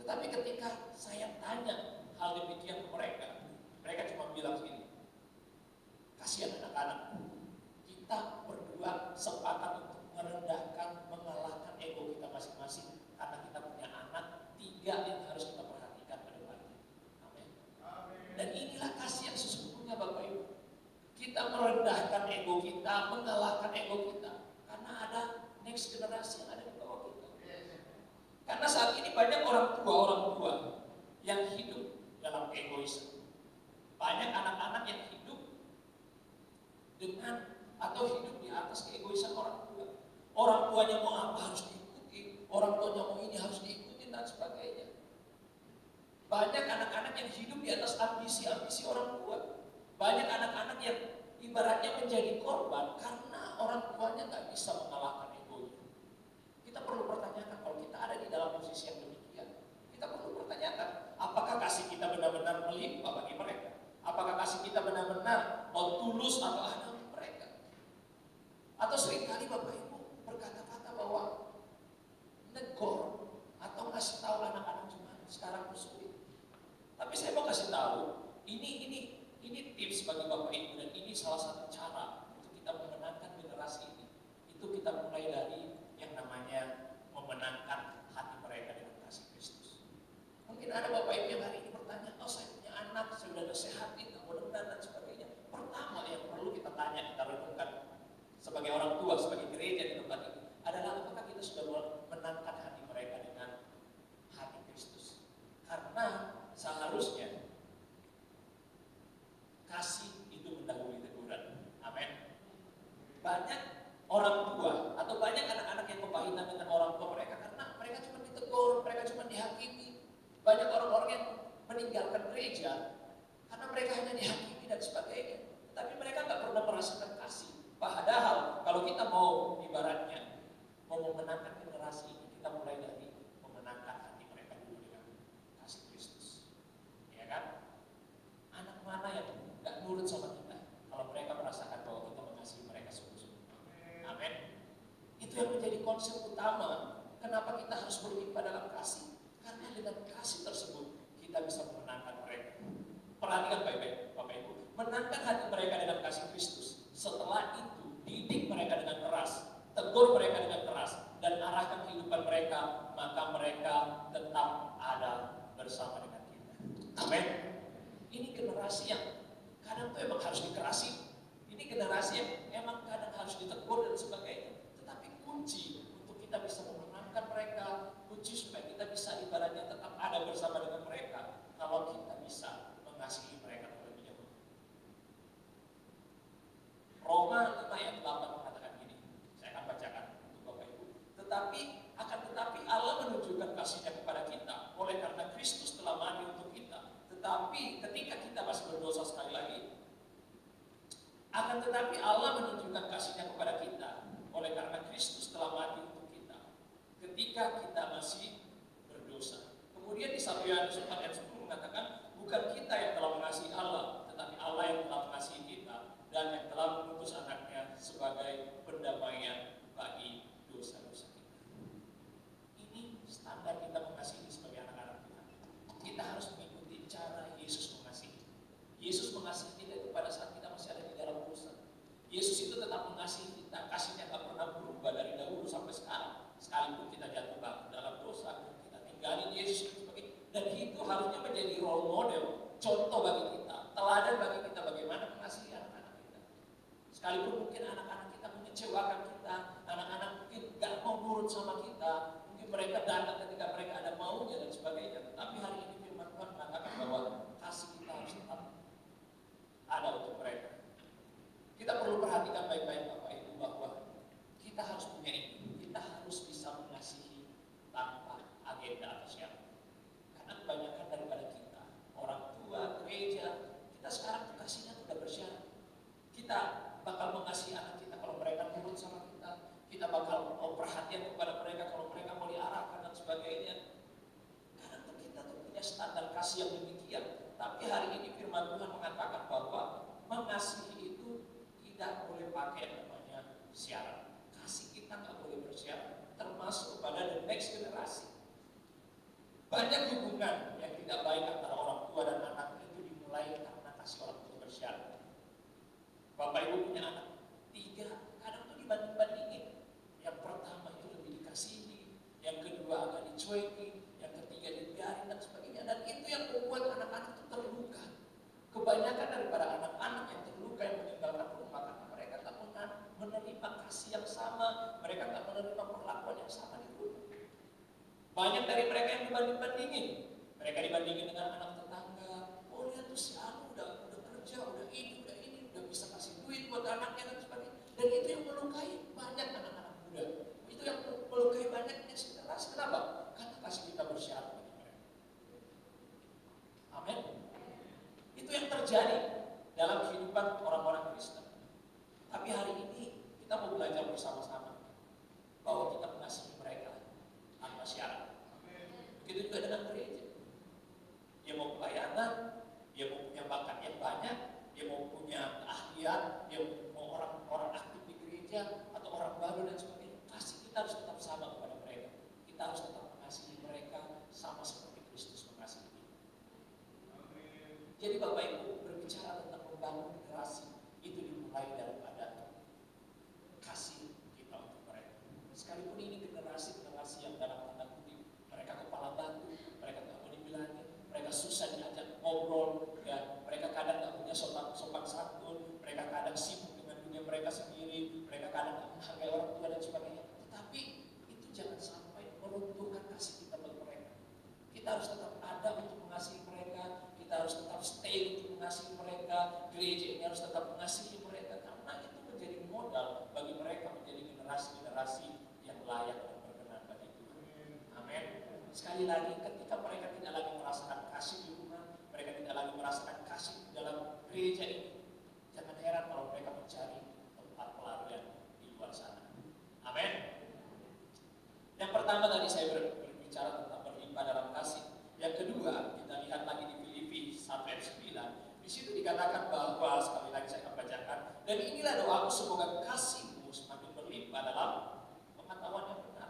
Tetapi ketika saya tanya hal demikian ke mereka, mereka cuma bilang begini, kasihan anak-anak, kita berdua sepakat untuk merendahkan, mengalahkan ego kita masing-masing karena kita punya anak 3 yang harus kita perhatikan ke depannya. Amin. Dan inilah kasih yang sesungguhnya Bapak Ibu. Kita merendahkan ego kita, mengalahkan ego kita karena ada next generasi yang ada di bawah kita. Karena saat ini banyak orang tua yang hidup dalam egois. Banyak anak-anak yang hidup dengan atau hidup di atas keegoisan orang tua. Orang tuanya mau apa harus diikuti, orang tuanya mau ini harus diikuti dan sebagainya. Banyak anak-anak yang hidup di atas ambisi orang tua. Banyak anak-anak yang ibaratnya menjadi korban karena orang tuanya nggak bisa mengalahkan egonya. Kita perlu pertanyakan kalau kita ada di dalam posisi yang demikian. Kita perlu pertanyakan, apakah kasih kita benar-benar melimpah bagi mereka? Apakah kasih kita benar-benar tulus atau ada mereka? Atau seringkali Bapak Ibu berkata-kata bahwa negor atau kasih tahu anak-anak cuma sekarang sulit. Tapi saya mau kasih tahu, ini tips bagi Bapak Ibu dan ini salah satu cara untuk kita memenangkan generasi ini. Itu kita mulai dari yang namanya memenangkan hati mereka dengan kasih Kristus. Mungkin ada Bapak Ibu yang hari ini bertanya, oh saya punya anak, saya sudah nasehatin, mudah-mudahan dan sebagainya. Pertama yang perlu kita tanya, kita renungkan sebagai orang tua, sebagai gereja di tempat ini adalah apakah kita sudah menangkan hati mereka dengan hati Kristus? Karena seharusnya kasih itu mendahului teguran. Amin. Banyak orang tua atau banyak anak-anak yang kepahitan dengan orang tua mereka karena mereka cuma ditegur, mereka cuma dihakimi. Banyak orang-orang yang meninggalkan gereja karena mereka hanya dihakimi dan sebagainya. Tapi mereka nggak pernah merasakan kasih. Padahal kalau kita mau ibaratnya mau memenangkan generasi ini, kita mulai dari memenangkan hati mereka dulu dengan kasih Kristus. Ya kan? Anak mana yang nggak nurut sama kita kalau mereka merasakan bahwa kita mengasihi mereka sungguh-sungguh. Amin. Itu yang menjadi konsep utama kenapa kita harus berlimpah dalam kasih. Karena dengan kasih tersebut kita bisa memenangkan mereka. Perhatikan baik-baik Bapak Ibu, menangkan hati mereka dengan kasih Kristus. Setelah itu didik mereka dengan keras, tegur mereka dengan keras, dan arahkan kehidupan mereka, maka mereka tetap ada bersama dengan kita. Amin. Ini generasi yang kadang tuh emang harus dikerasi. Ini generasi yang emang kadang harus ditegur dan sebagainya. Tetapi kunci untuk kita bisa memenangkan mereka, kunci supaya kita bisa ibaratnya tetap ada bersama dengan mereka, kalau kita bisa mengasihi mereka terlebih dahulu. Roma 5 ayat Akan tetapi Allah menunjukkan kasih-Nya kepada kita oleh karena Kristus telah mati untuk kita ketika kita masih berdosa. Kemudian di 1 Yohanes 4 ayat 10 mengatakan, bukan kita yang telah mengasihi Allah, tetapi Allah yang telah mengasihi kita dan yang telah mengutus anaknya sebagai pendamaian bagi dosa-dosa kita. Ini standar kita mengasihi sebagai anak-anak Tuhan. Kita harus mengikuti cara Yesus mengasihi. Yesus mengasihi kita itu pada saat kita masih ada di dalam dosa. Yesus itu tetap mengasihi kita, kasihnya tak pernah berubah dari dahulu sampai sekarang. Sekalipun kita jatuh ke dalam dosa, kita tinggalin Yesus sebagai, dan itu harusnya menjadi role model, contoh bagi kita, teladan bagi kita bagaimana mengasihi anak-anak kita. Sekalipun mungkin anak-anak kita mengecewakan kita, anak-anak mungkin gak mau nurut sama kita, mungkin mereka datang ketika mereka ada maunya dan sebagainya. Tetapi hari ini firman Tuhan mengatakan bahwa kasih kita harus tetap ada untuk mereka. Kita perlu perhatikan baik-baik Bapak Ibu bahwa kita harus punya itu. Kita harus bisa mengasihi tanpa agenda atau syarat. Karena kebanyakan daripada kita, orang tua, gereja, kita sekarang kasihnya sudah bersyarat. Kita bakal mengasihi anak kita kalau mereka nurut sama kita. Kita bakal mau perhatian kepada mereka kalau mereka mau diarahkan dan sebagainya. Karena kita tuh punya standar kasih yang demikian. Tapi hari ini firman Tuhan mengatakan bahwa mengasihi itu tidak boleh pakai yang namanya syarat. Kasih kita nggak boleh bersyarat, termasuk pada the next generasi. Banyak hubungan yang tidak baik antara orang tua dan anak itu dimulai karena kasih orang tua bersyarat. Bapak Ibu punya anak 3, kadang tuh dibanding-bandingin. Yang pertama itu lebih dikasihi, yang kedua agak dicuekin, yang ketiga dibiarin dan sebagainya. Dan itu yang membuat anak-anak itu terluka. Kebanyakan daripada anak-anak yang terluka yang meninggalkan rumah karena mereka tak menerima kasih yang sama, mereka tak menerima perlakuan yang sama di rumah. Banyak dari mereka yang dibanding-bandingin. Mereka dibandingin dengan anak tetangga. Oh lihat tuh si Anu udah kerja, udah ini, udah bisa kasih duit buat anaknya dan sebagainya. Dan itu yang melukai banyak anak-anak muda. Itu yang melukai banyaknya generasi. Kenapa? Karena kasih kita bersyarat bagi mereka. Amin. Itu yang terjadi dalam kehidupan orang-orang Kristen. Tapi hari ini kita mau belajar bersama-sama bahwa kita mengasihi mereka tanpa syarat. Begitu juga dengan gereja. Dia mau pelayanan, dia mau punya bakat yang banyak, dia mau punya keahlian, dia mau orang-orang aktif di gereja atau orang baru dan sebagainya. Kasih kita harus tetap sama kepada mereka. Kita harus tetap mengasihi mereka sama seperti Kristus mengasihi kita. Jadi Bapak Ibu berbicara tentang membangun generasi itu dimulai daripada kasih kita untuk mereka. Sekalipun ini generasi-generasi yang dalam tanda kutip mereka kepala batu, mereka nggak mau dibilangin, mereka susah diajak ngobrol, ya mereka kadang nggak punya sopan santun, mereka kadang sibuk dengan dunia mereka sendiri, mereka kadang nggak menghargai orang tua dan sebagainya. Tetapi itu jangan sampai meruntuhkan kasih kita bagi mereka. Kita harus tetap ada untuk mengasihi mereka, kita harus tetap stay untuk mengasihi mereka, gereja ini harus tetap mengasihi mereka, karena itu menjadi modal bagi mereka menjadi generasi-generasi yang layak dan berkenan bagi Tuhan. Amin. Sekali lagi, ketika mereka tidak lagi merasakan kasih di rumah, mereka tidak lagi merasakan kasih di dalam gereja ini, jangan heran kalau mereka mencari tempat pelarian di luar sana. Amin. Yang pertama tadi saya berbicara tentang berlimpah dalam kasih. Yang kedua, kita lihat lagi di Filipi 1 ayat 9. Di situ dikatakan bahwa, sekali lagi saya akan bacakan, dan inilah doaku semoga kasihmu semakin berlimpah dalam pengetahuan yang benar.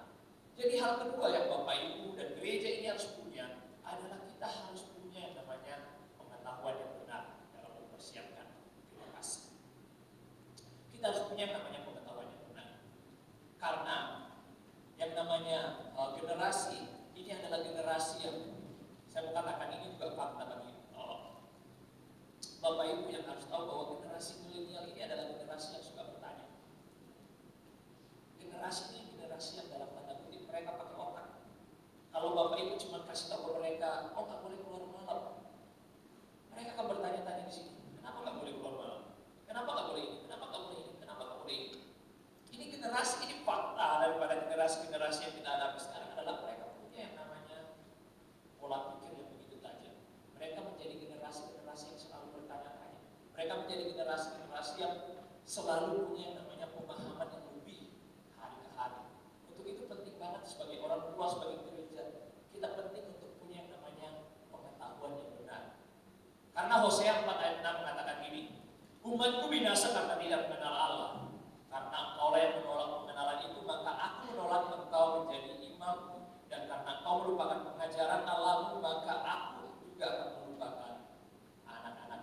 Jadi hal kedua yang Bapak Ibu dan gereja ini harus punya adalah kita harus punya yang namanya pengetahuan yang benar dalam mempersiapkan terima kasih. Kita harus punya yang namanya pengetahuan yang benar. Karena yang namanya generasi ini adalah generasi yang saya mau katakan ini juga fakta bagi Bapak Ibu yang harus tahu bahwa generasi milenial ini adalah generasi yang suka bertanya. Generasi ini generasi yang dalam tanda kutip mereka pakai otak. Kalau Bapak Ibu cuma kasih tahu mereka, oh nggak boleh keluar malam, mereka akan bertanya-tanya di sini, kenapa nggak boleh keluar malam? Kenapa nggak boleh ini? Kenapa nggak boleh ini? Kenapa nggak boleh ini? Ini generasi ini fakta daripada generasi-generasi yang kita hadapi sekarang adalah mereka punya yang namanya pola pikir yang begitu tajam. Mereka menjadi generasi-generasi yang selalu bertanya-tanya. Mereka menjadi generasi-generasi yang selalu punya yang namanya pemahaman yang lebih hari ke hari. Untuk itu penting banget sebagai orang tua, sebagai gereja, kita penting untuk punya yang namanya pengetahuan yang benar. Karena Hosea 4 ayat 6 mengatakan ini, umatku binasa karena tidak mengenal Allah. Karena engkau yang menolak pengenalan itu, maka aku menolak engkau menjadi imamku. Dan karena engkau melupakan pengajaran Allahmu, maka aku juga akan melupakan anak-anak.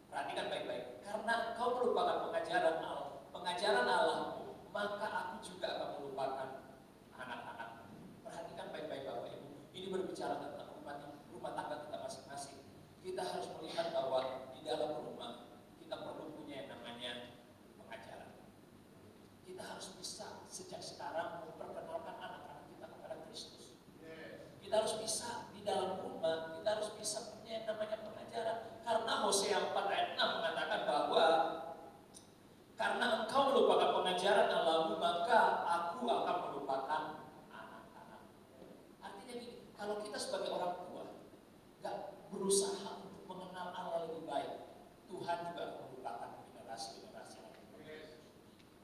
Perhatikan baik-baik. Karena engkau melupakan pengajaran Allahmu, maka aku juga akan melupakan anak-anak. Perhatikan baik-baik Bapak Ibu. Ini berbicara tentang rumah tangga kita masing-masing. Kita harus melihat bahwa di dalam rumah kita perlu punya yang namanya pengajaran. Kita harus bisa sejak sekarang memperkenalkan anak-anak kita kepada Kristus. Kita harus bisa di dalam rumah, kita harus bisa punya yang namanya pengajaran. Karena Hosea 4 ayat 6 mengatakan bahwa karena engkau melupakan pengajaran Allahmu, maka aku akan melupakan anak-anak. Artinya gini, kalau kita sebagai orang tua gak berusaha untuk mengenal Allah lebih baik, Tuhan juga akan melupakan generasi-generasi lain.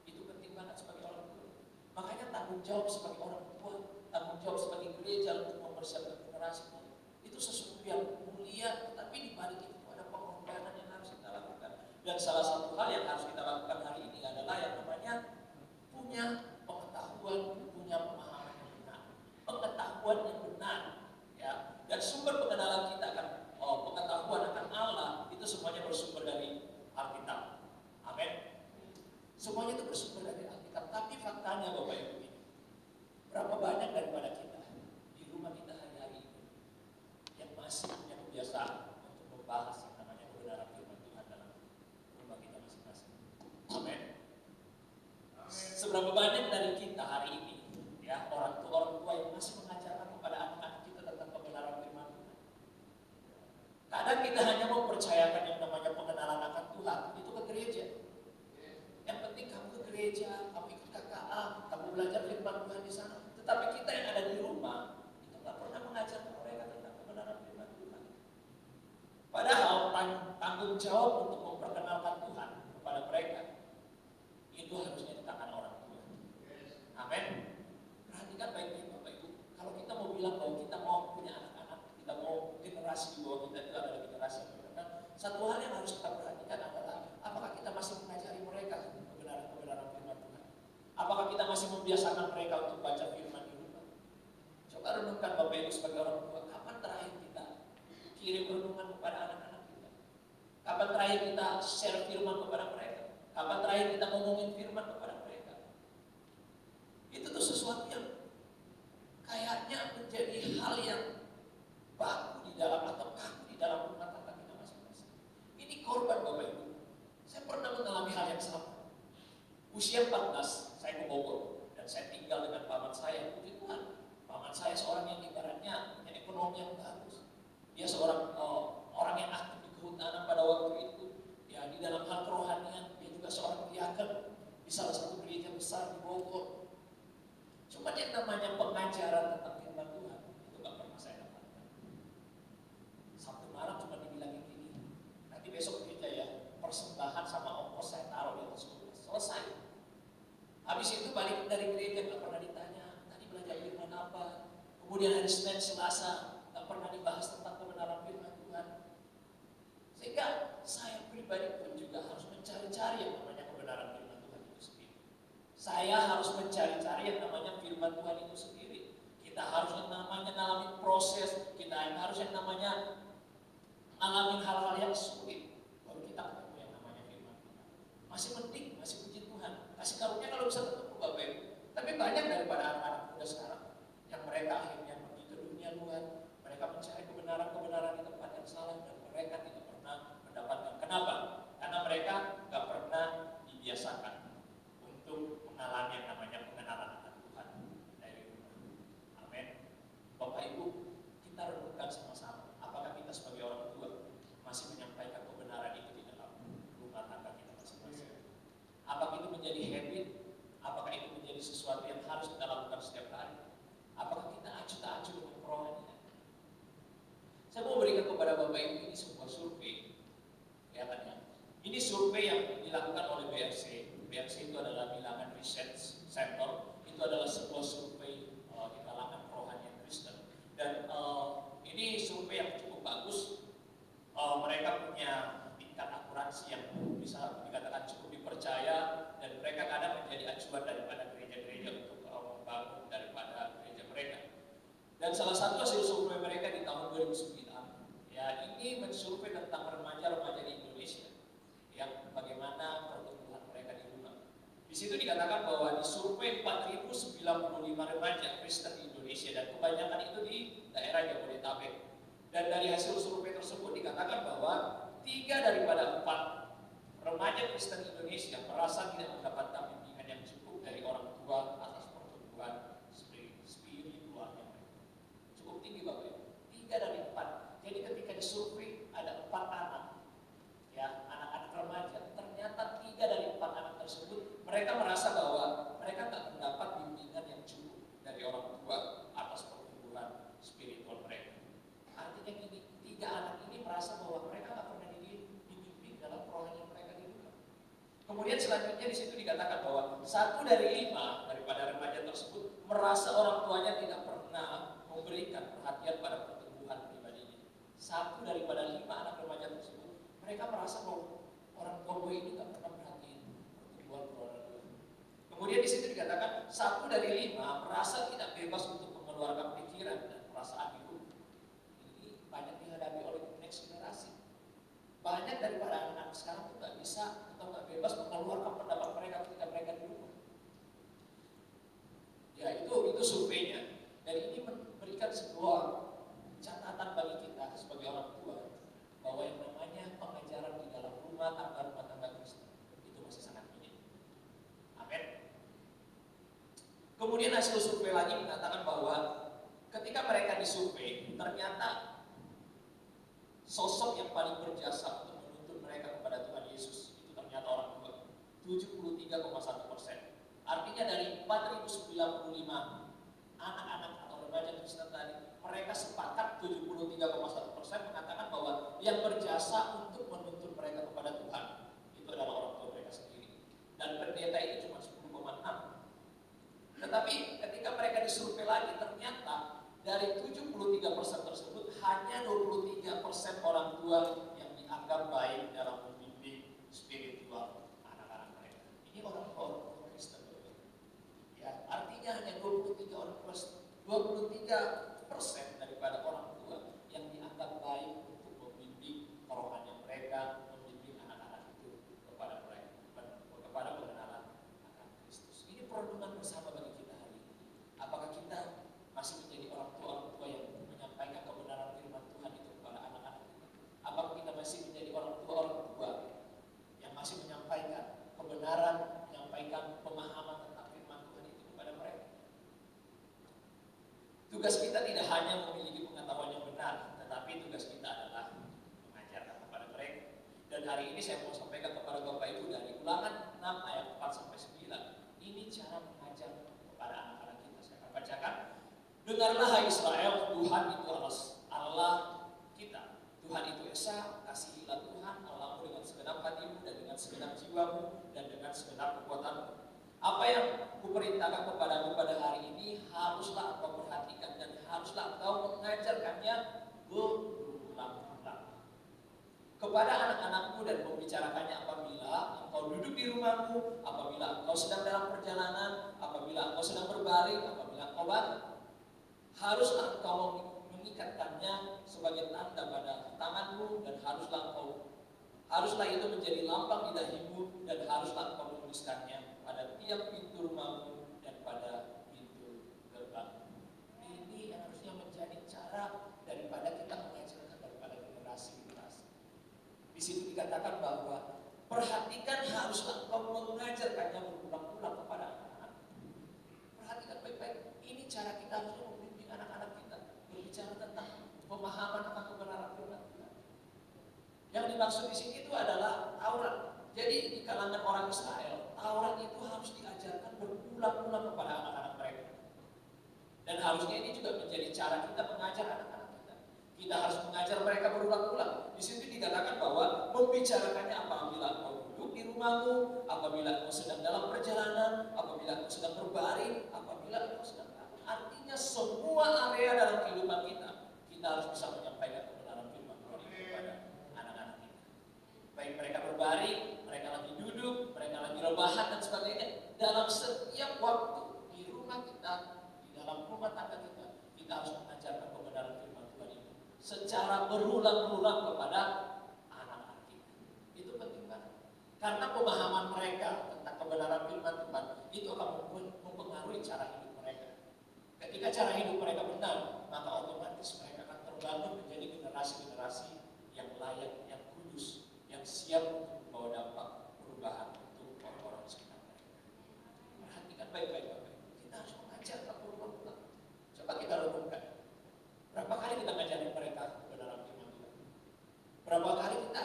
Itu penting banget sebagai orang tua. Makanya tanggung jawab sebagai orang tua, tanggung jawab sebagai gereja untuk mempersiapkan generasi itu sesuatu yang mulia, tetapi di balik itu ada pengorbanan yang harus kita lakukan. Dan salah satu hal yang harus kita lakukan hari ini adalah yang namanya punya pengetahuan, punya pemahaman yang benar, pengetahuan yang benar, ya. Dan sumber pengenalan kita akan pengetahuan akan Allah itu semuanya bersumber dari Alkitab. Amin. Semuanya itu bersumber dari Alkitab. Tapi faktanya Bapak Ibu ini, berapa banyak daripada kita di rumah kita hari-hari ini yang masih punya kebiasaan untuk membahas yang namanya kebenaran firman Tuhan dalam rumah kita masing-masing. Amin. Seberapa banyak dari kita hari ini, ya, orang tua yang masih mengajarkan kepada anak-anak kita tentang kebenaran firman Tuhan. Kadang kita hanya mempercayakan yang namanya pengenalan akan Tuhan itu ke gereja. Yang penting kamu ke gereja, kamu ikut KKA, kamu belajar firman Tuhan di sana. Tetapi kita yang ada di rumah itu nggak pernah mengajarkan mereka tentang kebenaran firman Tuhan. Padahal tanggung jawab untuk memperkenalkan Tuhan kepada mereka itu harusnya di tangan orang tua. Amin. Perhatikan baik-baik Bapak Ibu. Kalau kita mau bilang bahwa kita mau punya anak-anak, kita mau generasi di bawah kita itu adalah generasi yang benar. Satu hal yang harus kita perhatikan adalah apakah kita masih mengajari mereka kebenaran firman Tuhan? Apakah kita masih membiasakan mereka untuk baca firman di rumah? Coba renungkan Bapak Ibu sebagai orang tua, kapan terakhir kita kirim renungan kepada anak-anak kita? Kapan terakhir kita share firman kepada mereka? Kapan terakhir kita ngomongin firman kepada mereka? Itu tuh sesuatu yang kayaknya menjadi hal yang baku di dalam atau kaku di dalam rumah tangga kita masing-masing. Ini korban Bapak Ibu. Saya pernah mengalami hal yang sama. Usia 14, saya ke Bogor dan saya tinggal dengan paman saya. Puji Tuhan, paman saya seorang yang ibaratnya punya ekonomi yang bagus. Dia seorang orang yang aktif di kehutanan pada waktu itu. Ya, di dalam hal kerohanian, dia juga seorang diaken di salah satu gereja besar di Bogor. Cuma yang namanya pengajaran tentang firman Tuhan itu gak pernah saya dapatkan. Sabtu malam cuma dibilangin gini, nanti besok gereja ya, persembahan sama ongkos saya taruh di atas kulkas. Selesai. Habis itu balik dari gereja gak pernah ditanya, tadi belajar firman apa. Kemudian hari Senin, Selasa gak pernah dibahas tentang kebenaran firman Tuhan. Sehingga saya pribadi pun juga harus mencari-cari yang namanya kebenaran firman Tuhan itu sendiri. Saya harus mencari-cari yang namanya firman Tuhan itu sendiri. Kita harus yang namanya ngalamin proses, kita harus yang namanya ngalamin hal-hal yang sulit, baru kita ketemu yang namanya firman Tuhan. Masih penting, masih puji Tuhan, kasih karunia kalau bisa ketemu Bapak Ibu. Tapi banyak daripada anak-anak muda sekarang yang mereka akhirnya pergi ke dunia luar, mereka mencari kebenaran-kebenaran di tempat yang salah dan mereka tidak pernah mendapatkan. Kenapa? Karena mereka gak pernah dibiasakan untuk mengalami yang namanya pengenalan akan Tuhan dari rumah. Amin. Bapak Ibu, kita renungkan sama-sama. Apakah kita sebagai orang tua masih menyampaikan survei yang dilakukan oleh BRC. BRC itu adalah Bilangan Research Center. Itu adalah sebuah survei di kalangan rohanian Kristen. Dan ini survei yang cukup bagus. Mereka punya tingkat akurasi yang bisa dikatakan cukup dipercaya, dan mereka kadang menjadi acuan daripada gereja-gereja untuk membangun daripada gereja mereka. Dan salah satu hasil survei mereka di tahun 2009, ya, ini mensurvei tentang remaja-remaja di Indonesia yang bagaimana pertumbuhan mereka di rumah. Di situ dikatakan bahwa disurvei 4.095 remaja Kristen di Indonesia, dan kebanyakan itu di daerah Jabodetabek. Dan dari hasil survei tersebut dikatakan bahwa 3 daripada 4 remaja Kristen Indonesia merasa tidak mendapatkan bimbingan yang cukup dari orang tua atas pertumbuhan spiritualnya. Cukup tinggi Bapak Ibu, 3 dari 4. Jadi ketika disurvei ada 4 anak, ya, anak-anak remaja, ternyata 3 dari 4 anak tersebut mereka merasa bahwa mereka tak mendapat bimbingan yang cukup dari orang tua atas pertumbuhan spiritual mereka. Artinya gini, 3 anak ini merasa bahwa mereka tak pernah dibimbing dalam rohani mereka di rumah. Kemudian selanjutnya di situ dikatakan bahwa 1 dari 5 daripada remaja tersebut merasa orang tuanya tidak pernah memberikan perhatian pada pertumbuhan pribadinya. 1 daripada 5 anak remaja tersebut, mereka merasa bahwa orang tua gue ini tak pernah perhatiin pertumbuhan keluarga gue. Kemudian di situ dikatakan 1 dari 5 merasa tidak bebas untuk mengeluarkan pikiran dan perasaan hidup. Ini banyak dihadapi oleh next generasi. Banyak daripada anak-anak sekarang tuh nggak bisa atau nggak bebas mengeluarkan pendapat mereka ketika mereka di rumah. Ya, itu surveinya. Dan ini memberikan sebuah catatan bagi kita sebagai orang tua bahwa yang namanya pengajaran di dalam rumah tangga Kristen itu masih sangat minim. Amin. Kemudian hasil survei lagi mengatakan bahwa ketika mereka disurvei, ternyata sosok yang paling berjasa untuk menuntun mereka kepada Tuhan Yesus itu ternyata orang tua, 73,1%. Artinya dari 4.095 anak-anak atau remaja Kristen tadi, mereka sepakat 73,1% mengatakan bahwa yang berjasa untuk menuntun mereka kepada Tuhan itu adalah orang tua mereka sendiri. Dan pendeta itu cuma 10,6. Tetapi ketika mereka disurvei lagi, ternyata dari 73% tersebut hanya 23% orang tua yang dianggap baik dalam membimbing spiritual anak-anak mereka. Ini orang tua Kristen. Ya, artinya hanya 23% daripada orang tua yang dianggap baik untuk membimbing kerohanian mereka, membimbing anak-anak itu kepada mereka, kepada pengenalan akan Kristus. Ini perenungan bersama bagi kita hari ini. Apakah kita masih menjadi orang tua yang menyampaikan kebenaran firman Tuhan itu kepada anak-anak kita? Apakah kita masih menjadi orang tua yang masih menyampaikan kebenaran, menyampaikan pemahaman tentang firman Tuhan itu kepada mereka? Tugas kita tidak hanya memiliki pengetahuan yang benar, tetapi tugas kita adalah mengajarkan kepada mereka. Dan hari ini saya mau sampaikan kepada Bapak Ibu dari Ulangan 6 ayat 4-9. Ini cara mengajar kepada anak-anak kita. Saya akan bacakan. Dengarlah hai Israel, Tuhan itu Allah kita. Tuhan itu Esa, kasihilah Tuhan Allahmu dengan segenap hatimu dan dengan segenap jiwamu dan dengan segenap kekuatanmu. Apa yang kuperintahkan kepadamu pada hari ini haruslah engkau perhatikan dan haruslah engkau mengajarkannya berulang-ulang kepada anak-anakmu dan membicarakannya apabila engkau duduk di rumahmu, apabila engkau sedang dalam perjalanan, apabila engkau sedang berbaring, apabila engkau bangun. Haruslah engkau mengikatkannya sebagai tanda pada tanganmu dan haruslah itu menjadi lambang di dahimu dan haruslah engkau menuliskannya pada tiap pintu rumahmu dan pada pintu gerbang. Ini yang harusnya menjadi cara daripada kita mengajarkan daripada generasi-generasi. Di situ dikatakan bahwa perhatikan haruslah engkau mengajarkannya berulang-ulang kepada anak-anak. Perhatikan baik-baik. Ini cara kita harusnya membimbing anak-anak kita berbicara tentang pemahaman akan kebenaran firman Tuhan. Yang dimaksud di sini itu adalah Taurat. Jadi di kalangan orang Israel, Taurat itu harus diajarkan berulang-ulang kepada anak-anak mereka. Dan harusnya ini juga menjadi cara kita mengajar anak-anak kita. Kita harus mengajar mereka berulang-ulang. Di situ dikatakan bahwa membicarakannya apabila kau duduk di rumahmu, apabila kau sedang dalam perjalanan, apabila kau sedang berbaring, apabila kau sedang bangun. Artinya semua area dalam kehidupan kita harus bisa menyampaikan kebenaran firman Tuhan kepada anak-anak kita. Baik mereka berbaring, mereka lagi duduk, mereka lagi rebahan dan sebagainya. Dalam setiap waktu di rumah kita, di dalam rumah tangga kita harus mengajarkan kebenaran firman Tuhan itu secara berulang-ulang kepada anak-anak kita. Itu penting banget. Karena pemahaman mereka tentang kebenaran firman Tuhan itu akan mempengaruhi cara hidup mereka. Ketika cara hidup mereka benar, maka otomatis mereka akan terbangun menjadi generasi-generasi yang layak, yang kudus, yang siap untuk membawa dampak perubahan untuk orang-orang sekitar mereka. Perhatikan baik-baik, Bapak. Kita harus mengajarkan berulang-ulang. Coba kita renungkan. Berapa kali kita ngajarin mereka kebenaran firman Tuhan? Berapa kali kita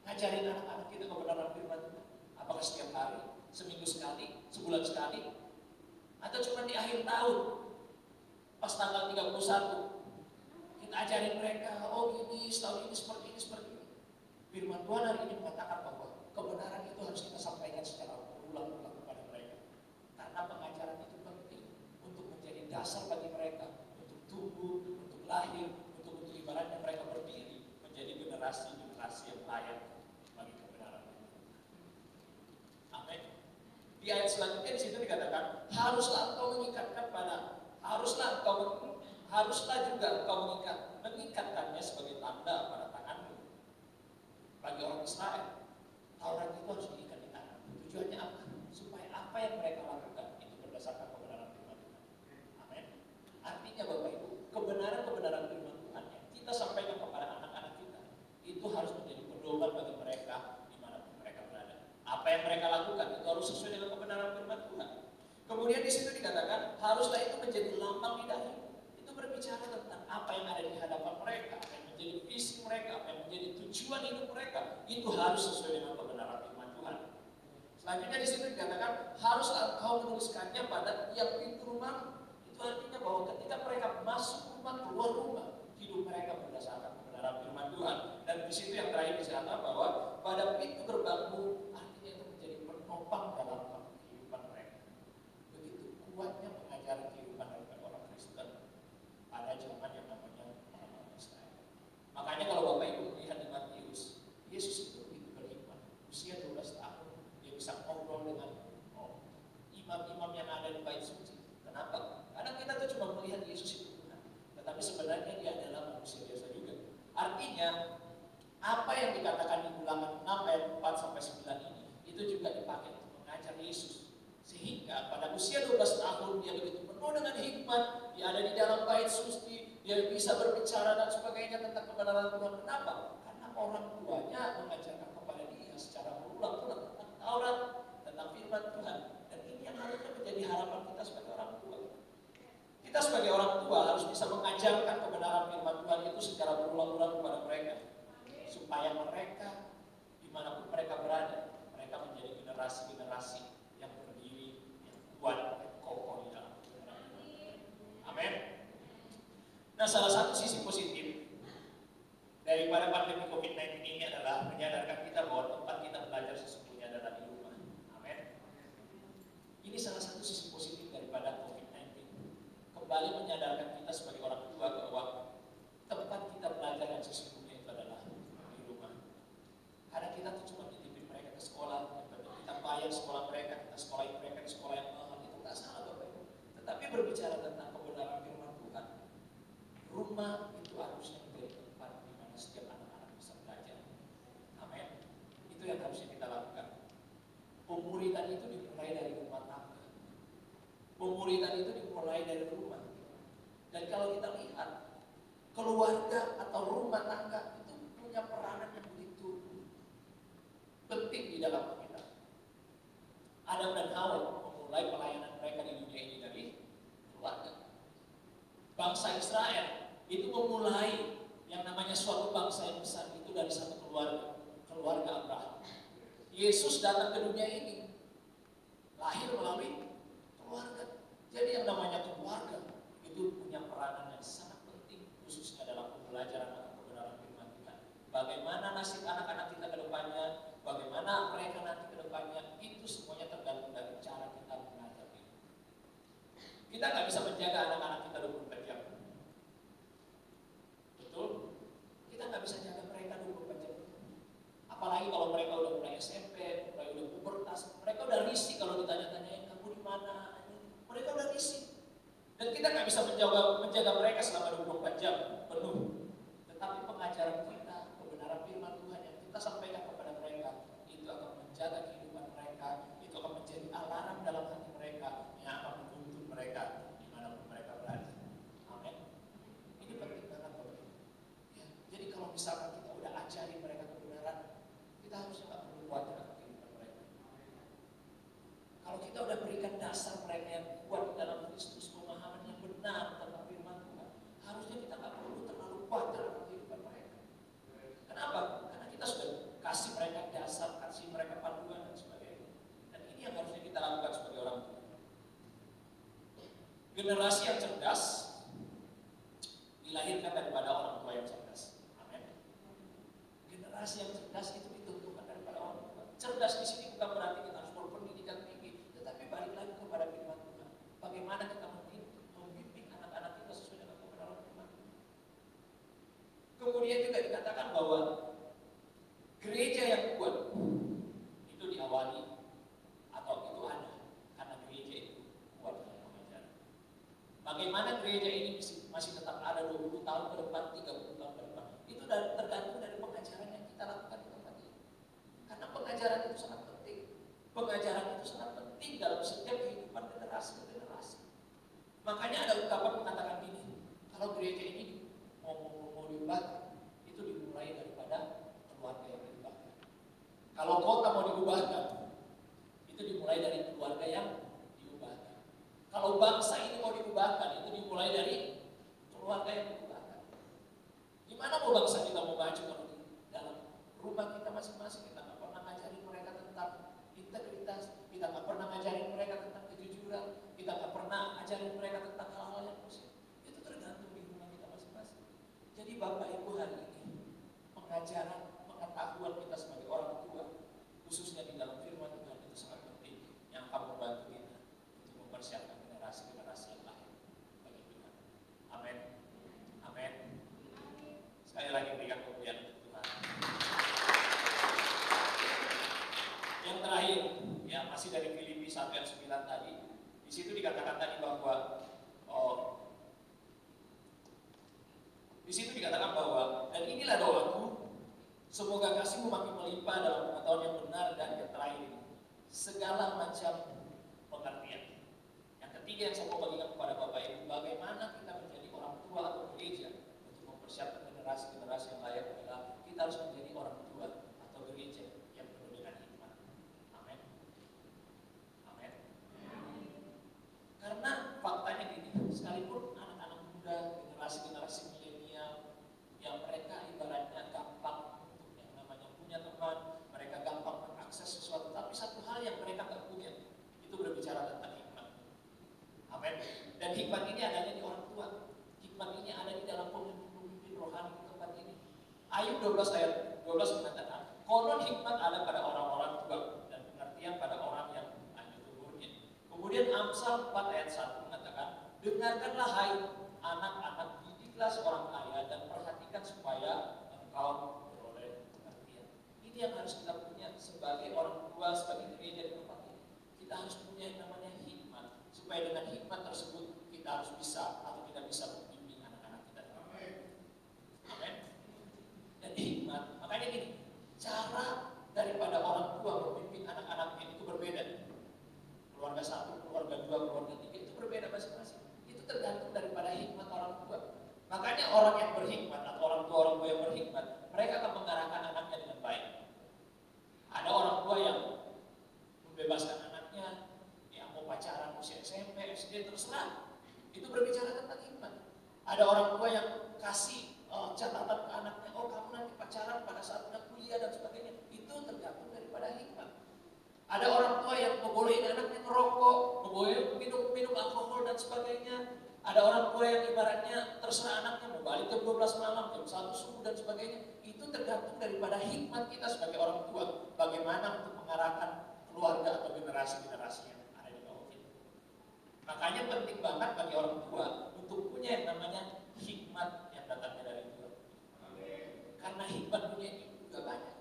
ngajarin anak-anak kita kebenaran firman Tuhan? Apakah setiap hari, seminggu sekali, sebulan sekali? Atau cuma di akhir tahun, pas tanggal 31, kita ajarin mereka, oh gini, setahun ini seperti ini, seperti ini. Firman Tuhan hari ini mengatakan bahwa kebenaran itu harus kita sampaikan secara berulang-ulang kepada mereka. Karena pengajaran itu penting untuk menjadi dasar bagi mereka, untuk tumbuh, untuk lahir, untuk ibaratnya mereka berdiri menjadi generasi-generasi yang layak bagi kebenaran. Amin. Di ayat selanjutnya di situ dikatakan, haruslah juga engkau mengikatkannya sebagai tanda pada tanganmu. Bagi orang Israel, Taurat itu harus diikat di tangan. Tujuannya apa? Supaya apa yang mereka lakukan itu berdasarkan kebenaran firman Tuhan. Amin. Artinya Bapak Ibu, kebenaran firman Tuhan yang kita sampaikan kepada anak-anak kita itu harus menjadi pedoman bagi mereka dimanapun mereka berada. Apa yang mereka lakukan itu harus sesuai dengan kebenaran firman Tuhan. Kemudian di situ dikatakan haruslah itu menjadi lambang di dahi. Itu berbicara tentang apa yang ada di hadapan mereka, apa yang menjadi visi mereka, apa yang menjadi tujuan hidup mereka. Itu harus sesuai dengan kebenaran firman Tuhan. Selanjutnya di situ dikatakan haruslah engkau menuliskannya pada tiap pintu rumah. Itu artinya bahwa ketika mereka masuk rumah, keluar rumah, hidup mereka berdasarkan kebenaran firman Tuhan. Dan di situ yang terakhir disatakan bahwa pada pintu gerbangmu, artinya itu menjadi penopang dalam kehidupan mereka. Begitu kuatnya pengajaran kehidupan daripada orang Kristen pada zaman yang namanya orang Israel. Makanya kalau Bapak Ibu melihat di Matius, Yesus itu begitu berhikmat. Usia 12 tahun, dia bisa ngobrol dengan imam-imam yang ada di bait suci. Kenapa? Karena kita tuh cuma melihat Yesus itu Tuhan, tetapi sebenarnya dia adalah manusia biasa juga. Artinya, apa yang dikatakan di Ulangan 6 ayat 4 sampai 9 ini, itu juga dipakai untuk mengajar Yesus. Sehingga pada usia 12 tahun dia begitu penuh dengan hikmat, dia ada di dalam bait suci, dia bisa berbicara dan sebagainya tentang kebenaran Tuhan. Kenapa? Karena orang tuanya mengajarkan kepada dia secara berulang-ulang tentang Taurat, tentang firman Tuhan. Dan ini yang harusnya menjadi harapan kita sebagai orang tua. Kita sebagai orang tua harus bisa mengajarkan kebenaran firman Tuhan itu secara berulang-ulang kepada mereka. Supaya mereka, dimanapun mereka berada, mereka menjadi generasi-generasi yang berdiri, yang kuat, yang kokoh di dalam kebenaran. Amin. Nah, salah satu sisi positif daripada pandemi COVID-19 ini adalah menyadarkan kita bahwa tempat kita belajar sesungguhnya adalah di rumah. Amin. Ini salah satu sisi positif daripada COVID-19. Kembali menyadarkan kita sebagai orang tua bahwa tempat kita belajar yang sesungguhnya itu adalah di rumah. Karena kita tuh cuma dititipin mereka ke sekolah, kita bayar sekolah mereka, kita sekolahin mereka di sekolah yang mahal, itu nggak salah Bapak Ibu. Tetapi berbicara tentang kebenaran firman Tuhan, rumah itu harusnya menjadi tempat di mana setiap anak-anak bisa belajar. Amin. Itu yang harusnya kita lakukan. Pemuridan itu dimulai dari rumah tangga. Pemuridan itu dimulai dari rumah. Dan kalau kita lihat, keluarga atau rumah tangga itu punya peranan yang begitu penting di dalam kita. Adam dan Hawa memulai pelayanan mereka di dunia ini dari keluarga. Bangsa Israel itu memulai yang namanya suatu bangsa yang besar itu dari satu keluarga, keluarga Abraham. Yesus datang ke dunia ini lahir melalui keluarga. Jadi yang namanya keluarga itu punya peranan yang sangat penting, khususnya dalam pembelajaran nasib anak-anak kita ke depannya, bagaimana mereka nanti ke depannya, itu semuanya tergantung dari cara kita mengajar ini. Kita nggak bisa menjaga anak-anak kita 24 jam. Betul? Kita nggak bisa jaga mereka 24 jam. Apalagi kalau mereka udah mulai SMP, mulai udah pubertas, mereka udah risih kalau ditanya-tanyain kamu di mana, mereka udah risih. Dan kita nggak bisa menjaga mereka selama 24 jam penuh. Tetapi pengajaran kita, kebenaran firman Tuhan yang kita sampaikan kepada mereka, itu akan menjaga kehidupan mereka, itu akan menjadi alarm dalam hati mereka yang akan menuntun mereka dimanapun mereka berada. Amin. Ini penting banget Bapak Ibu. Ya, jadi kalau misalkan kita udah ajari mereka kebenaran, kita harusnya nggak perlu khawatir akan kehidupan mereka. Kalau kita udah berikan dasar mereka yang kuat dalam Kristus, pemahaman yang benar tentang firman Tuhan, harusnya kita nggak perlu terlalu khawatir akan kehidupan mereka. Kenapa? Karena kita sudah kasih mereka dasar, kasih mereka panduan dan sebagainya. Dan ini yang harusnya kita lakukan sebagai orang tua. Generasi yang cerdas dilahirkan daripada orang tua yang cerdas. Amin. Generasi yang cerdas itu ditentukan daripada orang tua. Cerdas di sini bukan berarti kita harus berpendidikan tinggi, tetapi balik lagi kepada firman Tuhan. Bagaimana kita membimbing anak-anak kita sesuai dengan kebenaran firman Tuhan. Kemudian juga dikatakan bahwa gereja yang kuat itu diawali atau itu ada karena gereja itu kuat dalam pengajaran. Bagaimana gereja ini masih tetap ada 20 tahun ke depan, 30 tahun ke depan, itu tergantung dari pengajaran yang kita lakukan di tempat ini. Karena pengajaran itu sangat penting. Pengajaran itu sangat penting dalam setiap kehidupan generasi ke generasi. Makanya ada ungkapan mengatakan ini, kalau gereja ini mau diubah, itu dimulai daripada keluarga yang diubahkan. Kalau kota mau diubahkan, itu dimulai dari keluarga yang diubahkan. Kalau bangsa ini mau diubahkan, itu dimulai dari keluarga yang diubahkan. Gimana mau bangsa kita mau maju kalau di dalam rumah kita masing-masing kita nggak pernah ngajarin mereka tentang integritas, kita nggak pernah ngajarin mereka tentang kejujuran, kita nggak pernah ngajarin mereka tentang hal-hal yang positif. Itu tergantung di rumah kita masing-masing. Jadi Bapak Ibu hari ini pengajaran, pengetahuan kita sebagai orang tua, khususnya di dalam firman Tuhan itu sangat penting yang akan membantu kita untuk mempersiapkan generasi-generasi yang lain bagi Tuhan. Amin. Amin. Sekali lagi berikan pujian untuk Tuhan. Yang terakhir, ya masih dari Filipi 1 ayat 9 tadi. Di situ dikatakan tadi bahwa di situ dikatakan bahwa dan inilah doaku, semoga kasihmu makin melimpah dalam pengetahuan yang benar dan yang terakhir ini, segala macam pengertian. Yang ketiga yang saya mau bagikan kepada Bapak Ibu, bagaimana kita menjadi orang tua atau gereja untuk mempersiapkan generasi-generasi yang layak adalah kita harus menjadi orang tua atau gereja yang penuh dengan hikmat. Amin. Amin. Karena faktanya gini, sekalipun anak-anak muda, generasi-generasi milenial yang mereka ibaratnya gampang untuk yang namanya punya teman, mereka gampang mengakses sesuatu, tapi satu hal yang mereka nggak punya itu berbicara tentang hikmat. Amin. Dan hikmat ini adanya di orang tua. Hikmat ini ada di dalam pemimpin rohani di tempat ini. Ayub 12 ayat 12 mengatakan, konon hikmat ada pada orang-orang tua dan pengertian pada orang yang lanjut umurnya. Kemudian Amsal 4 ayat 1 mengatakan, dengarkanlah hai anak-anak, didiklah seorang ayah dan perhatikan supaya engkau beroleh pengertian. Ini yang harus kita punya sebagai orang tua, sebagai gereja di tempat ini. Kita harus punya yang namanya hikmat, supaya dengan hikmat tersebut kita harus bisa atau kita bisa membimbing anak-anak kita. Amin. Amin. Dan hikmat, makanya gini, cara daripada orang tua membimbing anak-anaknya itu berbeda. Keluarga satu, keluarga dua, keluarga tiga itu berbeda masing-masing. Itu tergantung daripada hikmat orang tua. Makanya orang yang berhikmat atau orang tua yang berhikmat, mereka akan mengarahkan anaknya dengan baik. Ada orang tua yang membebaskan anaknya, yang mau pacaran usia SMP, SD, terserah. Itu berbicara tentang hikmat. Ada orang tua yang kasih catatan ke anaknya, oh kamu nanti pacaran pada saat udah kuliah dan sebagainya. Itu tergantung daripada hikmat. Ada orang tua yang membolehin anaknya merokok, membolehin minum alkohol dan sebagainya. Ada orang tua yang ibaratnya terserah anaknya mau balik jam 12 malam, jam 1 subuh dan sebagainya. Itu tergantung daripada hikmat kita sebagai orang tua. Bagaimana untuk mengarahkan keluarga atau generasi-generasi yang ada di bawah kita. Makanya penting banget bagi orang tua untuk punya yang namanya hikmat yang datangnya dari Tuhan. Karena hikmat punya itu juga banyak.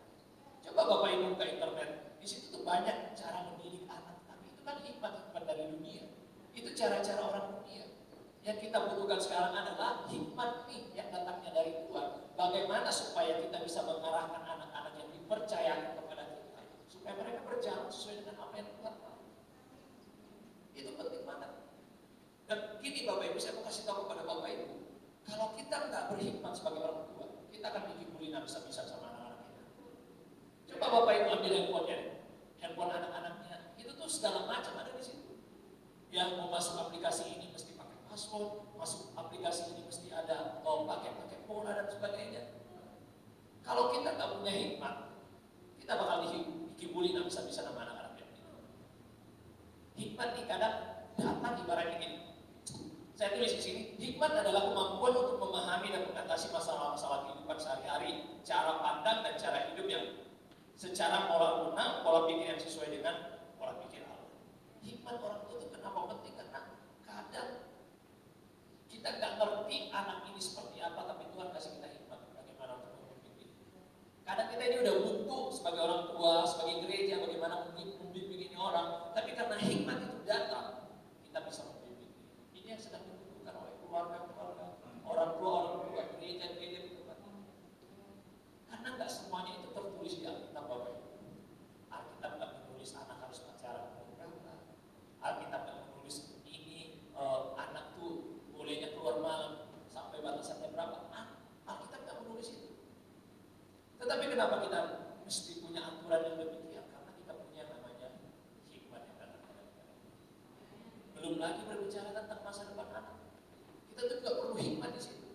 Coba Bapak Ibu buka internet, di situ tuh banyak cara mendidik anak. Tapi itu kan hikmat-hikmat dari dunia. Itu cara-cara orang dunia. Yang kita butuhkan sekarang adalah hikmat nih yang datangnya dari Tuhan. Bagaimana supaya kita bisa mengarahkan anak-anak yang dipercayakan kepada kita, supaya mereka berjalan sesuai dengan apa yang Tuhan mau. Itu penting banget. Dan gini Bapak Ibu, saya mau kasih tahu kepada Bapak Ibu, kalau kita nggak berhikmat sebagai orang tua, kita akan dikibulin habis-habisan sama anak-anak kita. Coba Bapak Ibu ambil handphonenya, handphone anak-anaknya, itu tuh segala macam ada di situ. Yang mau masuk aplikasi ini mesti pakai password, masuk aplikasi ini mesti ada pakai pola dan sebagainya. Kalau kita nggak punya hikmat, kita bakal dikibulin habis-habisan sama anak-anak kita. Hikmat nih kadang datang ibaratnya gini. Saya tulis di sini, hikmat adalah kemampuan untuk memahami dan mengatasi masalah-masalah kehidupan sehari-hari, cara pandang dan cara hidup yang secara pola guna, pola pikir yang sesuai dengan pola pikir Allah. Hikmat orang tua itu kenapa penting? Karena kadang kita nggak ngerti anak ini seperti apa, tapi Tuhan kasih kita hikmat bagaimana untuk membimbing. Kadang kita ini udah buntu sebagai orang tua, sebagai gereja, bagaimana membimbing ini orang, tapi karena hikmat itu datang, kita bisa membimbing. Ini yang sedang dibutuhkan oleh keluarga-keluarga, orang tua, gereja-gereja di tempat ini. Karena nggak semuanya itu tertulis di Alkitab, Bapak Ibu. Alkitab nggak menulis anak harus pacaran berapa. Alkitab nggak menulis ini anak tuh bolehnya keluar malam sampai batasannya berapa. Alkitab nggak menulis itu. Tetapi kenapa kita mesti punya aturan yang demikian? Karena kita punya namanya hikmat yang datang dari Tuhan. Belum lagi berbicara tentang masa depan anak. Kita juga perlu hikmat di situ.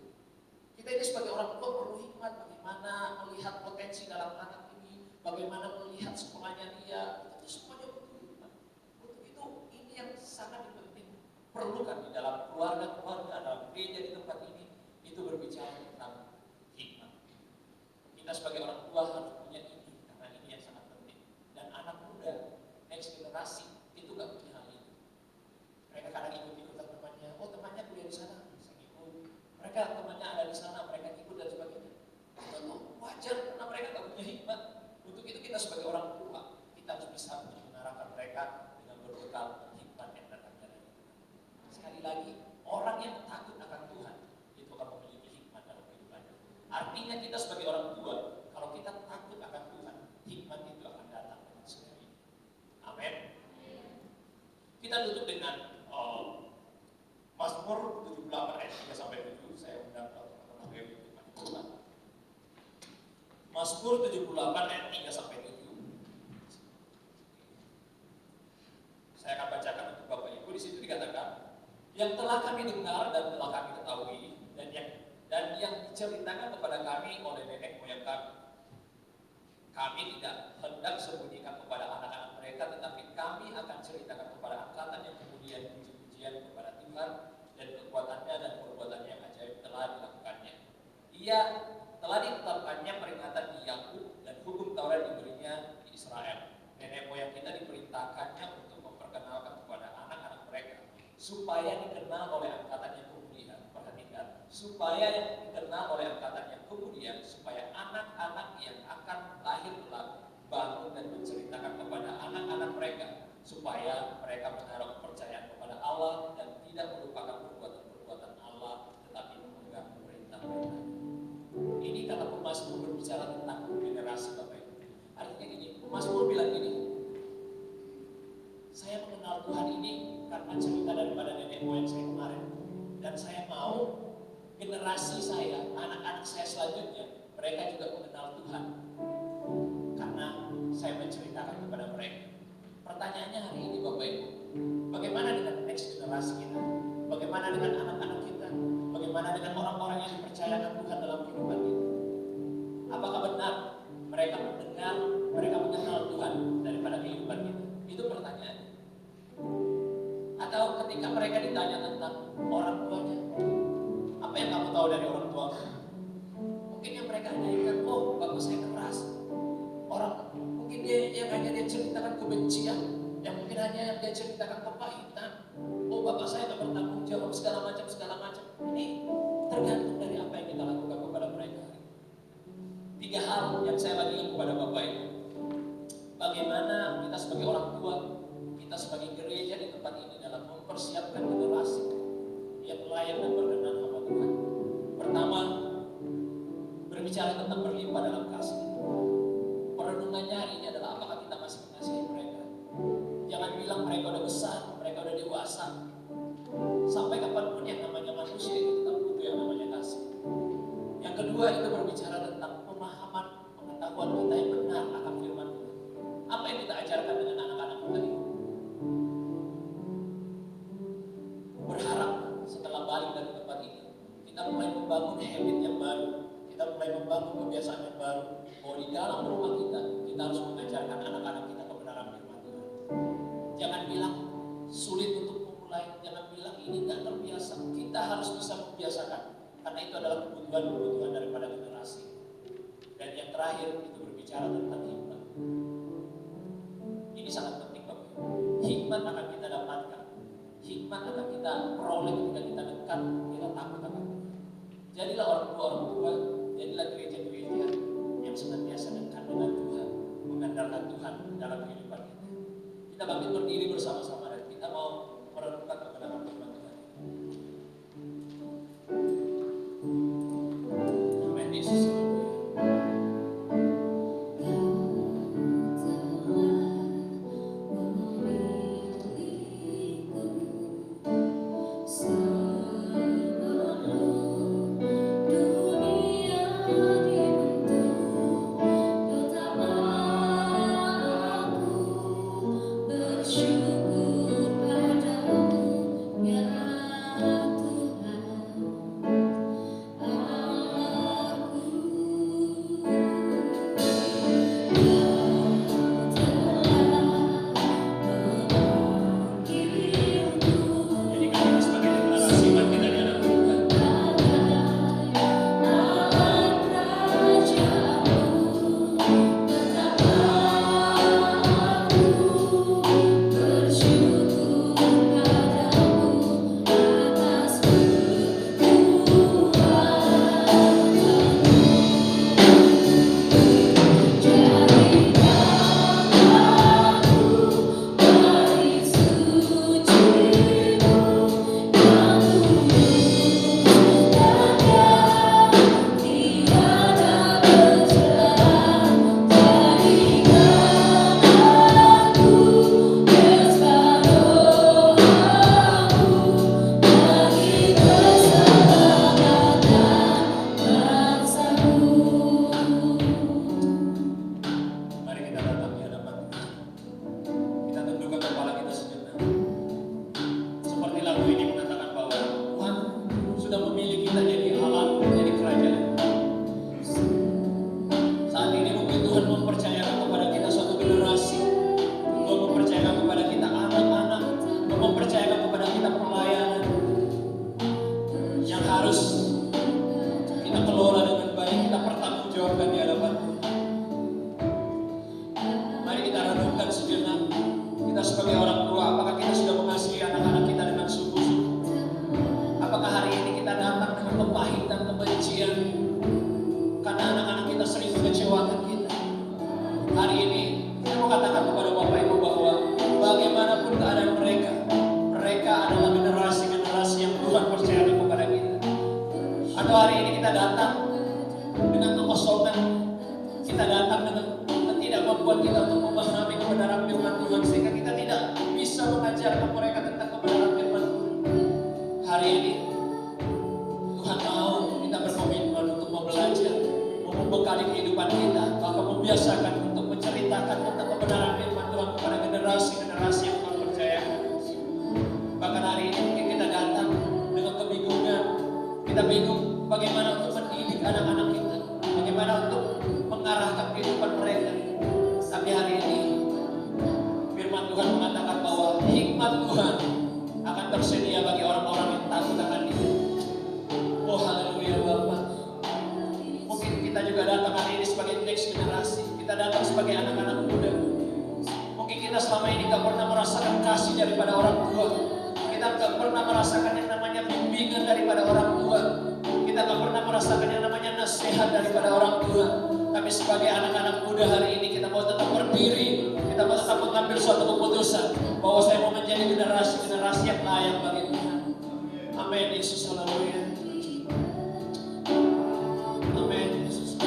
Kita ini sebagai orang tua perlu hikmat bagaimana melihat potensi dalam anak ini, bagaimana melihat sekolahnya dia. Itu semuanya butuh hikmat. Untuk itu ini yang sangat penting perlukan di dalam keluarga-keluarga, dalam gereja di tempat ini, itu berbicara tentang hikmat. Kita sebagai orang tua harus punya ini, karena ini yang sangat penting. Dan anak muda, next generasi, itu gak punya hal ini. Mereka kadang ikut-ikutan temannya, oh temannya kuliah di sana, saya ikut. Mereka temannya ada di sana, mereka ikut dan sebagainya. Itu tuh wajar, karena mereka gak punya hikmat. Untuk itu kita sebagai orang tua, kita harus bisa mengarahkan mereka dengan berbekal hikmat yang datang dari Tuhan. Sekali lagi, orang yang takut akan Tuhan, itu akan memiliki hikmat dalam kehidupannya. Artinya kita sebagai orang tua, kalau kita takut akan Tuhan, hikmat itu akan datang dengan sendirinya. Amin. Kita tutup dengan Mazmur 78 ayat 3-7. Saya undang teman-teman yang Mazmur 78 ayat 3-7. Saya akan bacakan untuk Bapak Ibu. Di situ dikatakan, yang telah kami dengar dan telah kami ketahui dan yang diceritakan kepada kami oleh nenek moyang kami. Kami tidak hendak sembunyikan kepada anak-anak mereka, tetapi kami akan ceritakan kepada angkatan yang kemudian puji-pujian kepada Tuhan dan kekuatannya dan perbuatannya yang ajaib telah dilakukannya. Ia telah ditetapkannya peringatan di Yakub dan hukum Taurat diberinya di Israel. Nenek moyang kita diperintahkannya untuk memperkenalkan kepada anak-anak mereka, supaya dikenal oleh angkatan yang kemudian. Perhatikan, supaya yang dikenal oleh angkatan yang kemudian, supaya anak-anak yang akan lahir kelak bangun dan menceritakan kepada anak-anak mereka, supaya mereka menaruh kepercayaan kepada Allah dan tidak melupakan perbuatan-perbuatan Allah, tetapi memegang perintah-perintah. Ini kata pemazmur berbicara tentang generasi Bapak Ibu. Artinya gini, pemazmur bilang gini, saya mengenal Tuhan ini karena cerita daripada nenek moyang saya kemarin. Dan saya mau generasi saya, anak-anak saya selanjutnya, mereka juga mengenal Tuhan. Karena saya menceritakan kepada mereka. Pertanyaannya hari ini Bapak Ibu, bagaimana dengan next generasi kita? Bagaimana dengan anak-anak kita? Bagaimana dengan orang-orang yang dipercayakan Tuhan dalam kehidupan kita? Apakah benar mereka mendengar, mereka mengenal Tuhan daripada kehidupan kita? Itu pertanyaannya. Atau ketika mereka ditanya tentang orang tuanya, dia ceritakan kebencian, yang mungkin hanya yang dia ceritakan kepahitan. Oh, bapak saya tak bertanggung jawab, segala macam. Ini tergantung dari apa yang kita lakukan kepada mereka. 3 hal yang saya bagikan kepada bapak ibu. Bagaimana kita sebagai orang tua, kita sebagai gereja di tempat ini dalam mempersiapkan generasi yang layak dan berkenan sama Tuhan. Pertama, berbicara tentang berlimpah dalam kasih. Perenungannya hari ini adalah apakah kita masih mengasihi mereka. Jangan bilang mereka udah besar, mereka udah dewasa. Sampai kapanpun yang namanya manusia itu tetap butuh yang namanya kasih. Yang kedua itu berbicara tentang pemahaman, pengetahuan kita yang benar akan firman Tuhan. Apa yang kita ajarkan dengan anak-anak kita ini? Berharap setelah balik dari tempat ini, kita mulai membangun habit yang baru. Kita mulai membangun kebiasaan yang baru. Bahwa di dalam rumah kita harus mengajarkan anak-anak kita kebenaran firman Tuhan. Jangan bilang sulit untuk memulai. Jangan bilang ini tidak terbiasa. Kita harus bisa membiasakan. Karena itu adalah kebutuhan daripada generasi. Dan yang terakhir itu berbicara tentang hikmat. Ini sangat penting Bapak. Hikmat akan kita dapatkan. Hikmat akan kita peroleh ketika kita dekat, kita takut akan Tuhan. Jadilah orang tua, jadilah gereja-gereja yang senantiasa dekat dengan Tuhan, mengandalkan Tuhan dalam kehidupan kita. Kita bangkit berdiri bersama-sama dan kita mau merenungkan kebenaran firman Tuhan. Amin Yesus. Kita datang sebagai anak-anak muda. selama ini gak pernah merasakan kasih daripada orang tua. Kita gak pernah merasakan yang namanya bimbingan daripada orang tua. Kita gak pernah merasakan yang namanya nasihat daripada orang tua. Tapi sebagai anak-anak muda hari ini kita mau tetap berdiri. Kita mau tetap mengambil suatu keputusan bahwa saya mau menjadi generasi yang layak bagi Tuhan. Amin. Yesus, haleluya. Amin. Yesus.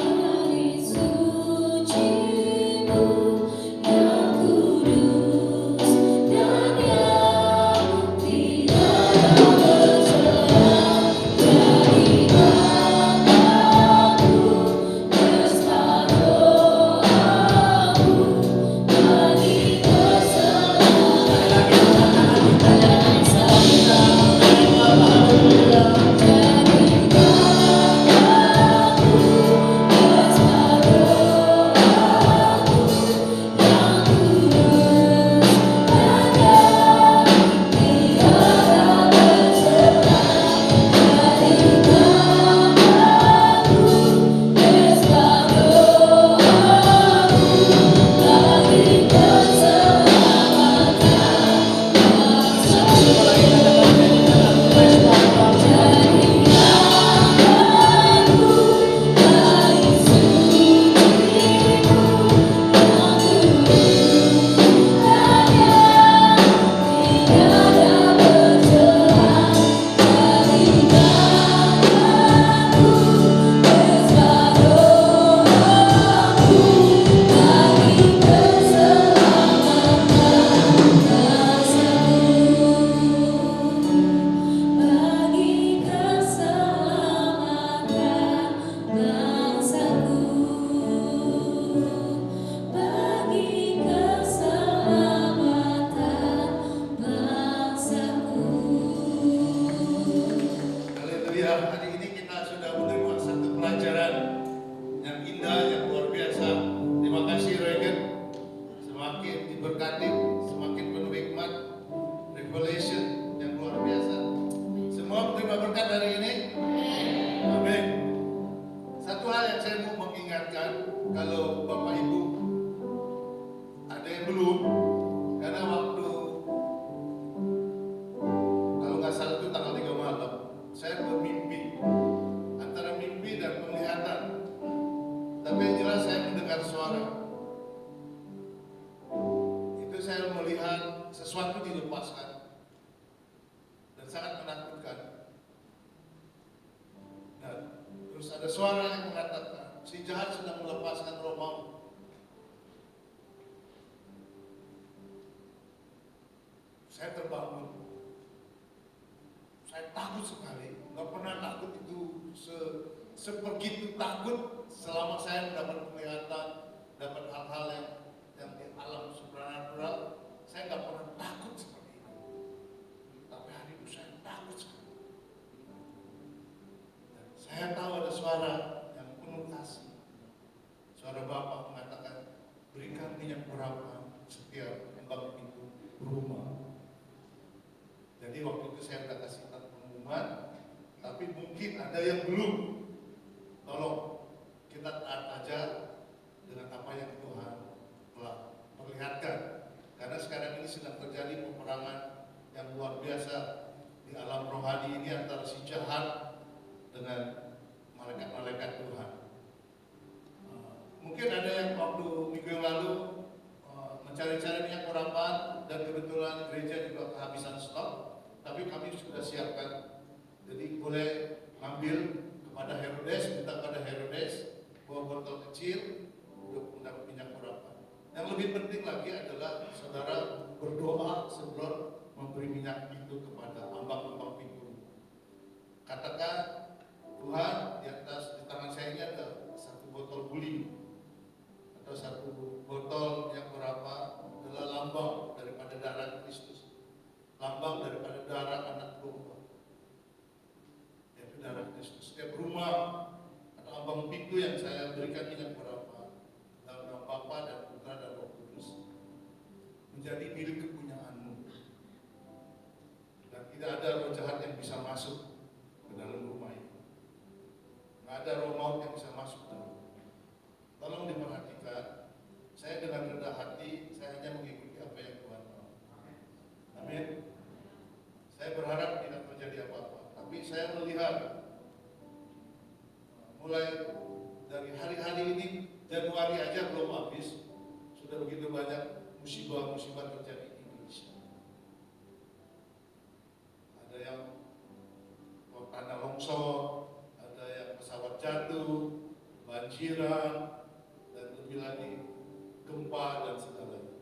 Saya terbangun. Saya takut sekali. Nggak pernah takut itu sebegitu takut selama saya mendapat penglihatan, dapat hal-hal yang di alam supranatural. Saya nggak pernah takut seperti itu. Tapi hari itu saya takut sekali. Dan saya tahu ada suara yang penuh kasih. Suara Bapak mengatakan, berikan minyak berapa setiap kembang pintu rumah. Jadi waktu itu saya sudah kasih pengumuman, tapi mungkin ada yang belum. Tolong kita taat aja dengan apa yang Tuhan telah perlihatkan. Karena sekarang ini sedang terjadi peperangan yang luar biasa di alam rohani ini antara si jahat dengan malaikat-malaikat Tuhan. Mungkin ada yang waktu minggu yang lalu mencari-cari minyak urapan dan kebetulan gereja juga kehabisan stok. Tapi kami sudah siapkan, jadi boleh ambil kepada Herodes, minta kepada Herodes bawa botol kecil untuk mendapat minyak urapan. Yang lebih penting lagi adalah saudara berdoa sebelum memberi minyak itu kepada ambang-ambang pintu. Katakan, Tuhan, di tangan saya ini ada satu botol guling atau satu botol minyak urapan adalah lambang daripada darah Kristus. Lambang daripada darah anak domba, yaitu darah Kristus. Setiap rumah atau ambang pintu yang saya berikan minyak berapa dalam nama Bapa dan Putra dan Roh Kudus menjadi milik kepunyaanmu, dan tidak ada roh jahat yang bisa masuk ke dalam rumah ini. Tidak ada roh maut yang bisa masuk ke dalam. Tolong diperhatikan. Saya dengan rendah hati, saya hanya mengikuti apa yang Saya berharap tidak terjadi apa-apa. Tapi saya melihat mulai dari hari-hari ini, Januari aja belum habis, sudah begitu banyak musibah-musibah terjadi di Indonesia. Ada yang tanah longsor, ada yang pesawat jatuh, banjiran, dan lebih lagi gempa dan segalanya.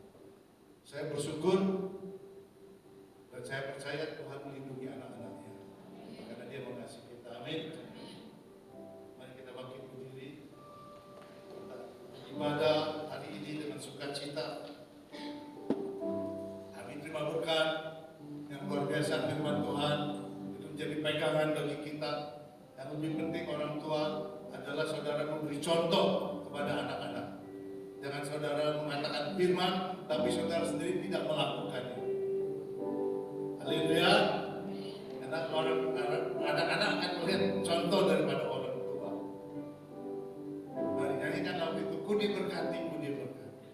Saya bersyukur dan saya percaya Tuhan melindungi anak-anaknya karena Dia mengasihi kita. Amin. Mari kita bangkit berdiri. Kita ibadah hari ini dengan sukacita. Kami terima berkat yang luar biasa firman Tuhan itu menjadi pegangan bagi kita. Yang lebih penting orang tua adalah saudara memberi contoh kepada anak-anak. Jangan saudara mengatakan firman, tapi saudara sendiri tidak melakukannya. Haleluya. Karena anak-anak akan melihat contoh daripada orang tua. Mari nyanyikan lagu itu, ku diberkati, ku diberkati.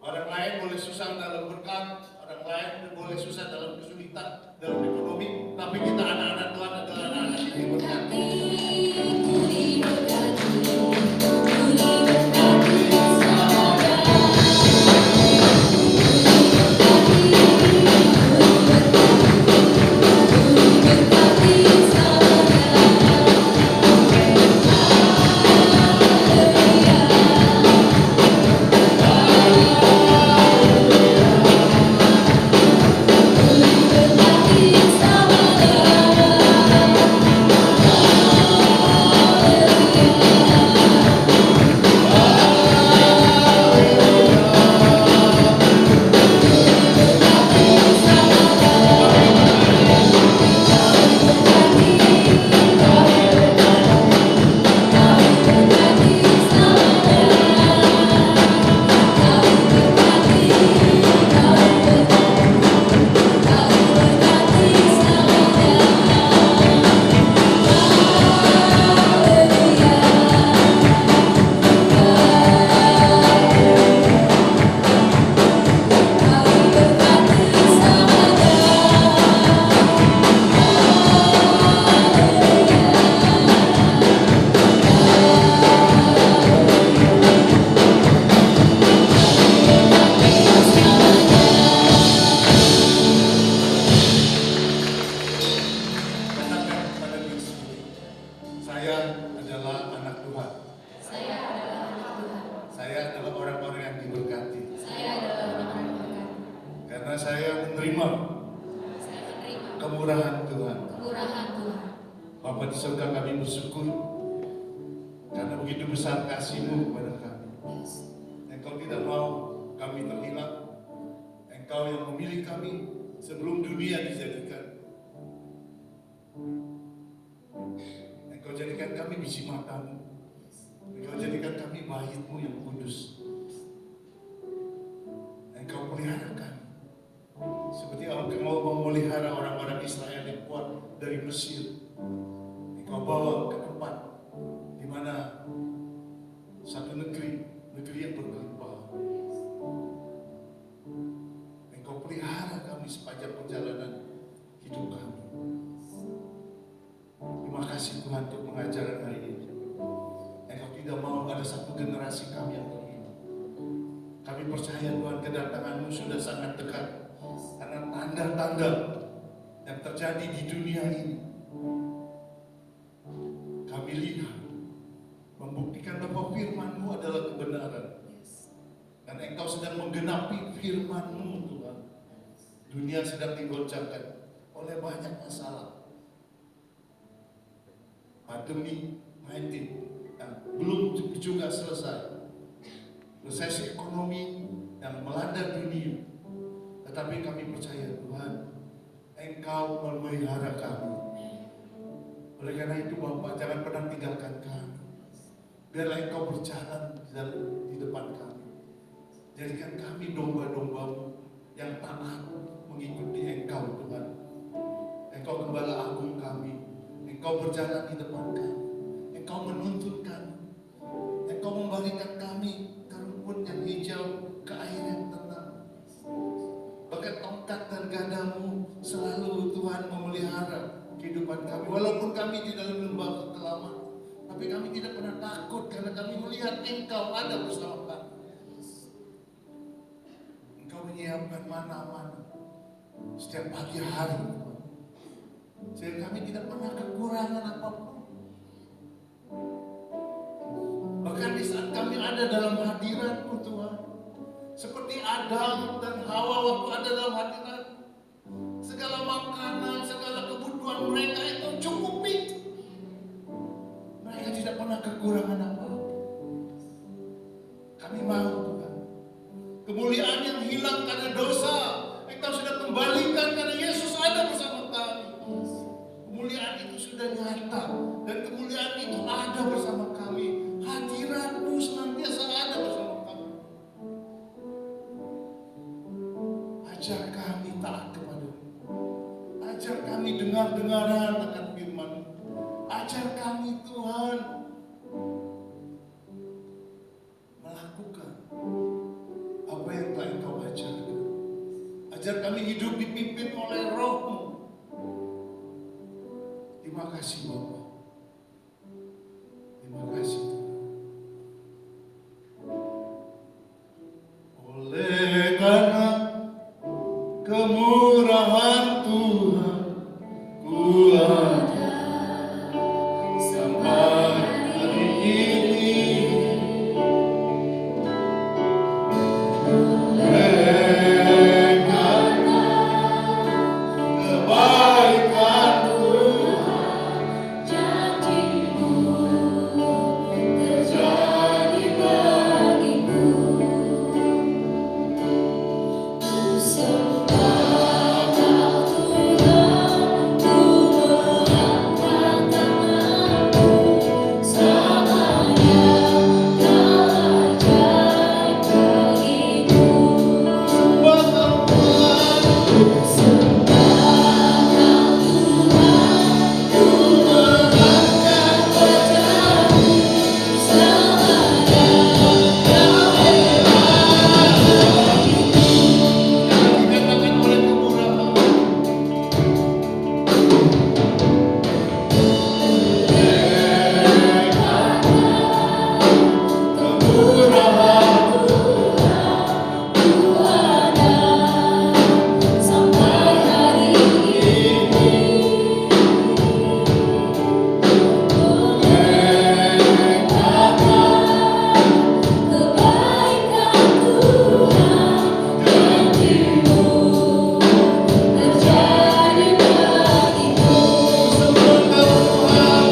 Orang lain boleh susah dalam berkat, orang lain boleh susah dalam kesulitan, dalam ekonomi, tapi kita anak-anak Tuhan adalah anak-anak yang diberkati. Kemurahan Tuhan. Bapa di surga, kami bersyukur karena begitu besar kasih-Mu kepada kami. Engkau tidak mau kami terhilang. Engkau yang memilih kami sebelum dunia dijadikan. Engkau jadikan kami biji mata-Mu. Engkau jadikan kami bait-Mu yang kudus. Engkau pelihara kami seperti Engkau memelihara orang-orang Israel yang kuat dari Mesir. Engkau bawa ke tempat di mana satu negeri yang berkelimpahan. Engkau pelihara kami sepanjang perjalanan hidup kami. Terima kasih Tuhan untuk pengajaran hari ini. Engkau tidak mau ada satu generasi kami yang terhilang. Kami percaya Tuhan, kedatangan-Mu sudah sangat dekat. Karena tanda-tanda yang terjadi di dunia ini kami lihat membuktikan bahwa firman-Mu adalah kebenaran. Dan Engkau sedang menggenapi firman-Mu Tuhan. Dunia sedang digoncangkan oleh banyak masalah. Pandemi 19 yang belum juga selesai. Resesi ekonomi yang melanda dunia. Tetapi kami percaya Tuhan, Engkau memelihara kami. Oleh karena itu Bapa, jangan pernah tinggalkan kami. Biarlah Engkau berjalan di depan kami. Jadikan kami domba-domba-Mu yang taat mengikuti Engkau Tuhan. Engkau gembala agung kami. Engkau berjalan di depan kami. Engkau menuntun kami. Engkau membalikan kami ke rumput yang hijau, ke air yang tenang. Bahkan tongkat dan gadamu selalu Tuhan kami. Walaupun kami di dalam lembah kekelaman, tapi kami tidak pernah takut karena kami melihat Engkau ada bersama kami. Engkau menyiapkan mana-mana setiap pagi hari, Tuhan. Sehingga kami tidak pernah kekurangan apapun. Bahkan di saat kami ada dalam hadirat-Mu, Tuhan, seperti Adam dan Hawa waktu ada dalam hadirat, segala makanan, segala kebutuhan mereka itu cukupi. Mereka tidak pernah kekurangan apa-apa. Kami mau, Tuhan, kemuliaan yang hilang karena dosa, Engkau sudah kembalikan karena Yesus ada bersama kami. Kemuliaan itu sudah nyata dan kemuliaan itu ada bersama kami. Hadirat-Mu senantiasa ada bersama kami. Ajar kami taat kepada-Mu. Ajar kami dengar-dengaran akan firman-Mu. Ajar kami, Tuhan, melakukan apa yang telah Engkau ajarkan. Ajar kami hidup dipimpin oleh Roh-Mu. Terima kasih, Bapa. Terima kasih, Tuhan. Oleh karena kemurahan Tuhan, ku ada sampai hari ini. Oleh karena kebaikan Tuhan, janji-Mu terjadi bagiku. Ku sembah Kau Tuhan, ku mengangkat tanganku. Selamanya Kau ajaib bagiku. dikatakan oleh kemurahan. Kemurahan Sampai hari ini, oleh karena kebaikan Tuhan, janji-Mu terjadi bagiku. semua Tuhan.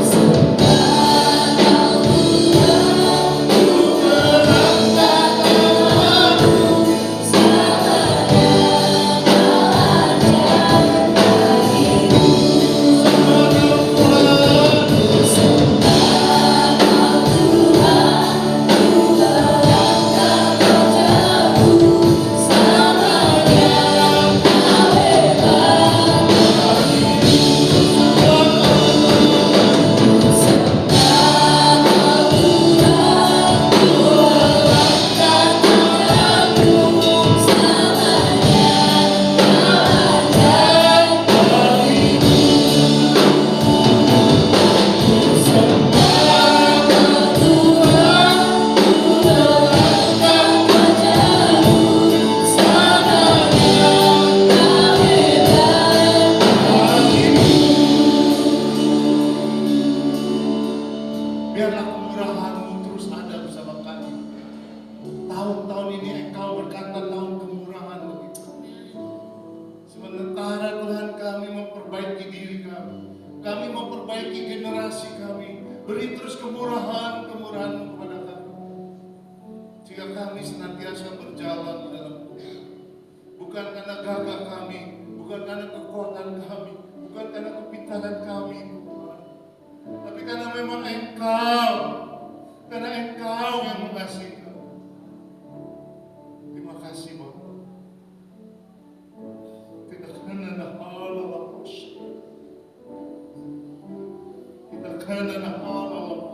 Sembah Kau Tuhan, ku mengangkat tanganku. Selamanya Kau ajaib bagiku. Sembah Kau Tuhan, ku mengangkat wajah-Mu. Selamanya Kau hebat bagiku. Sembah Kau Tuhan, ku mengangkat tanganku. Selamanya Kau ajaib bagiku. Sembah Kau Tuhan, ku mengangkat wajah-Mu. Selamanya Kau hebat bagiku. Biarlah kemurahan-Mu terus ada bersama kami. Tahun-tahun ini Engkau berkata tahun kemurahan bagi kami. Sementara Tuhan kami memperbaiki diri kami memperbaiki generasi kami. Beri terus kemurahan-kemurahan-Mu kepada kami. Jika kami senantiasa berjalan di dalam Tuhan. Bukan karena gagah kami, bukan karena kekuatan kami, bukan karena kepintaran kami, Tuhan. Tapi karena memang Engkau yang mengasihi kami. Terima kasih, Bapa. Tidak karena Allah, tidak karena Allah.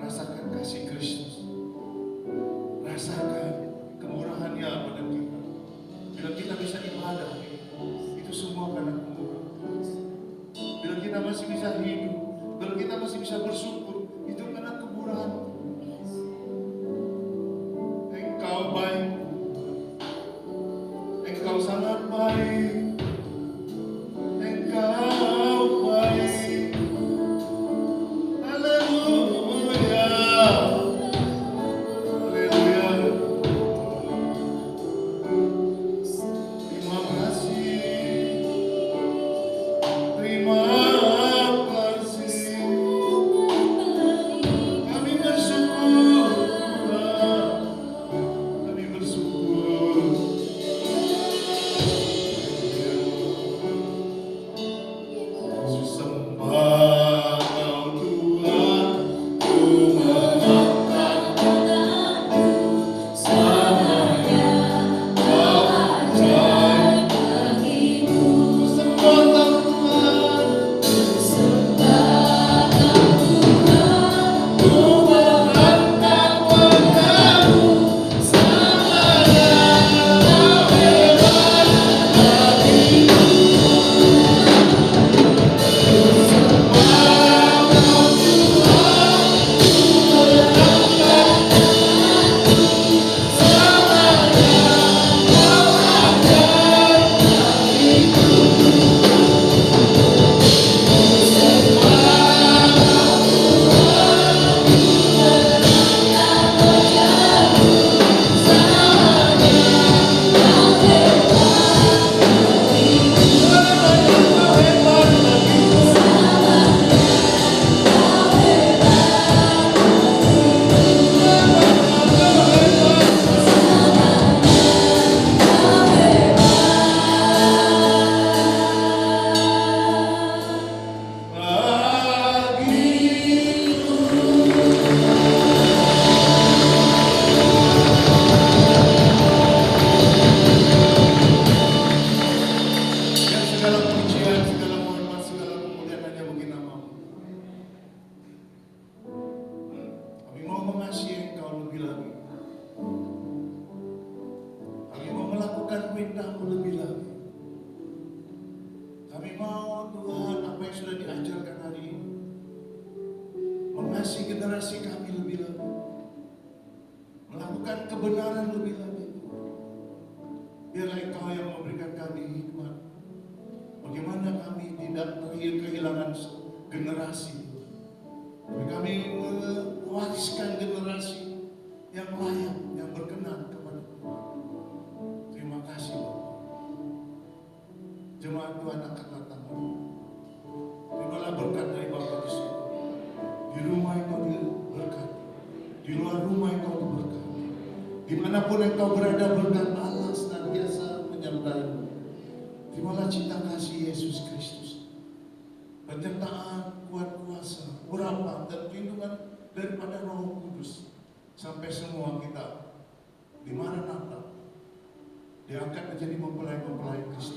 Rasakan masih bisa hidup, kalau kita masih bisa bersyukur, itu karena kemurahan. Engkau baik, Engkau sangat baik, Engkau baik. Haleluya, haleluya. Terima kasih, terima kasih. Kami bersyukur, kami bersyukur. Yesus sembah Kau Tuhan, ku mengangkat samanya Kau ajaib bagiku. Sembah Kau Tuhan, ku mengangkat wajahku samanya Kau hebat bagiku. Dan segala pujian, segala hormat, segala kemuliaan hanya bagi nama-Mu. Kami mau mengasihi Engkau lebih lagi. Kami mau melakukan perintah-Mu lebih lagi. Kami mau Tuhan apa yang sudah diajarkan hari ini, mengasihi generasi kami lebih lagi, melakukan kebenaran lebih lagi. Biarlah Engkau yang memberikan kami hikmat. Bagaimana kami tidak kehilangan generasi, tapi kami mewariskan generasi yang layak, yang berkenan kepada Tuhan. Terima kasih Bapak. Jemaat Tuhan akan datang. Terimalah berkat dari Bapak di sini. Di rumah Engkau diberkati, di luar rumah Engkau diberkati. Dimanapun Engkau berada, berkat Allah senantiasa menyertai-Mu. Terimalah cinta kasih Yesus Kristus, penyertaan, kuat kuasa, urapan dan perlindungan daripada Roh Kudus sampai semua kita di Maranatha diangkat menjadi mempelai-mempelai Kristus.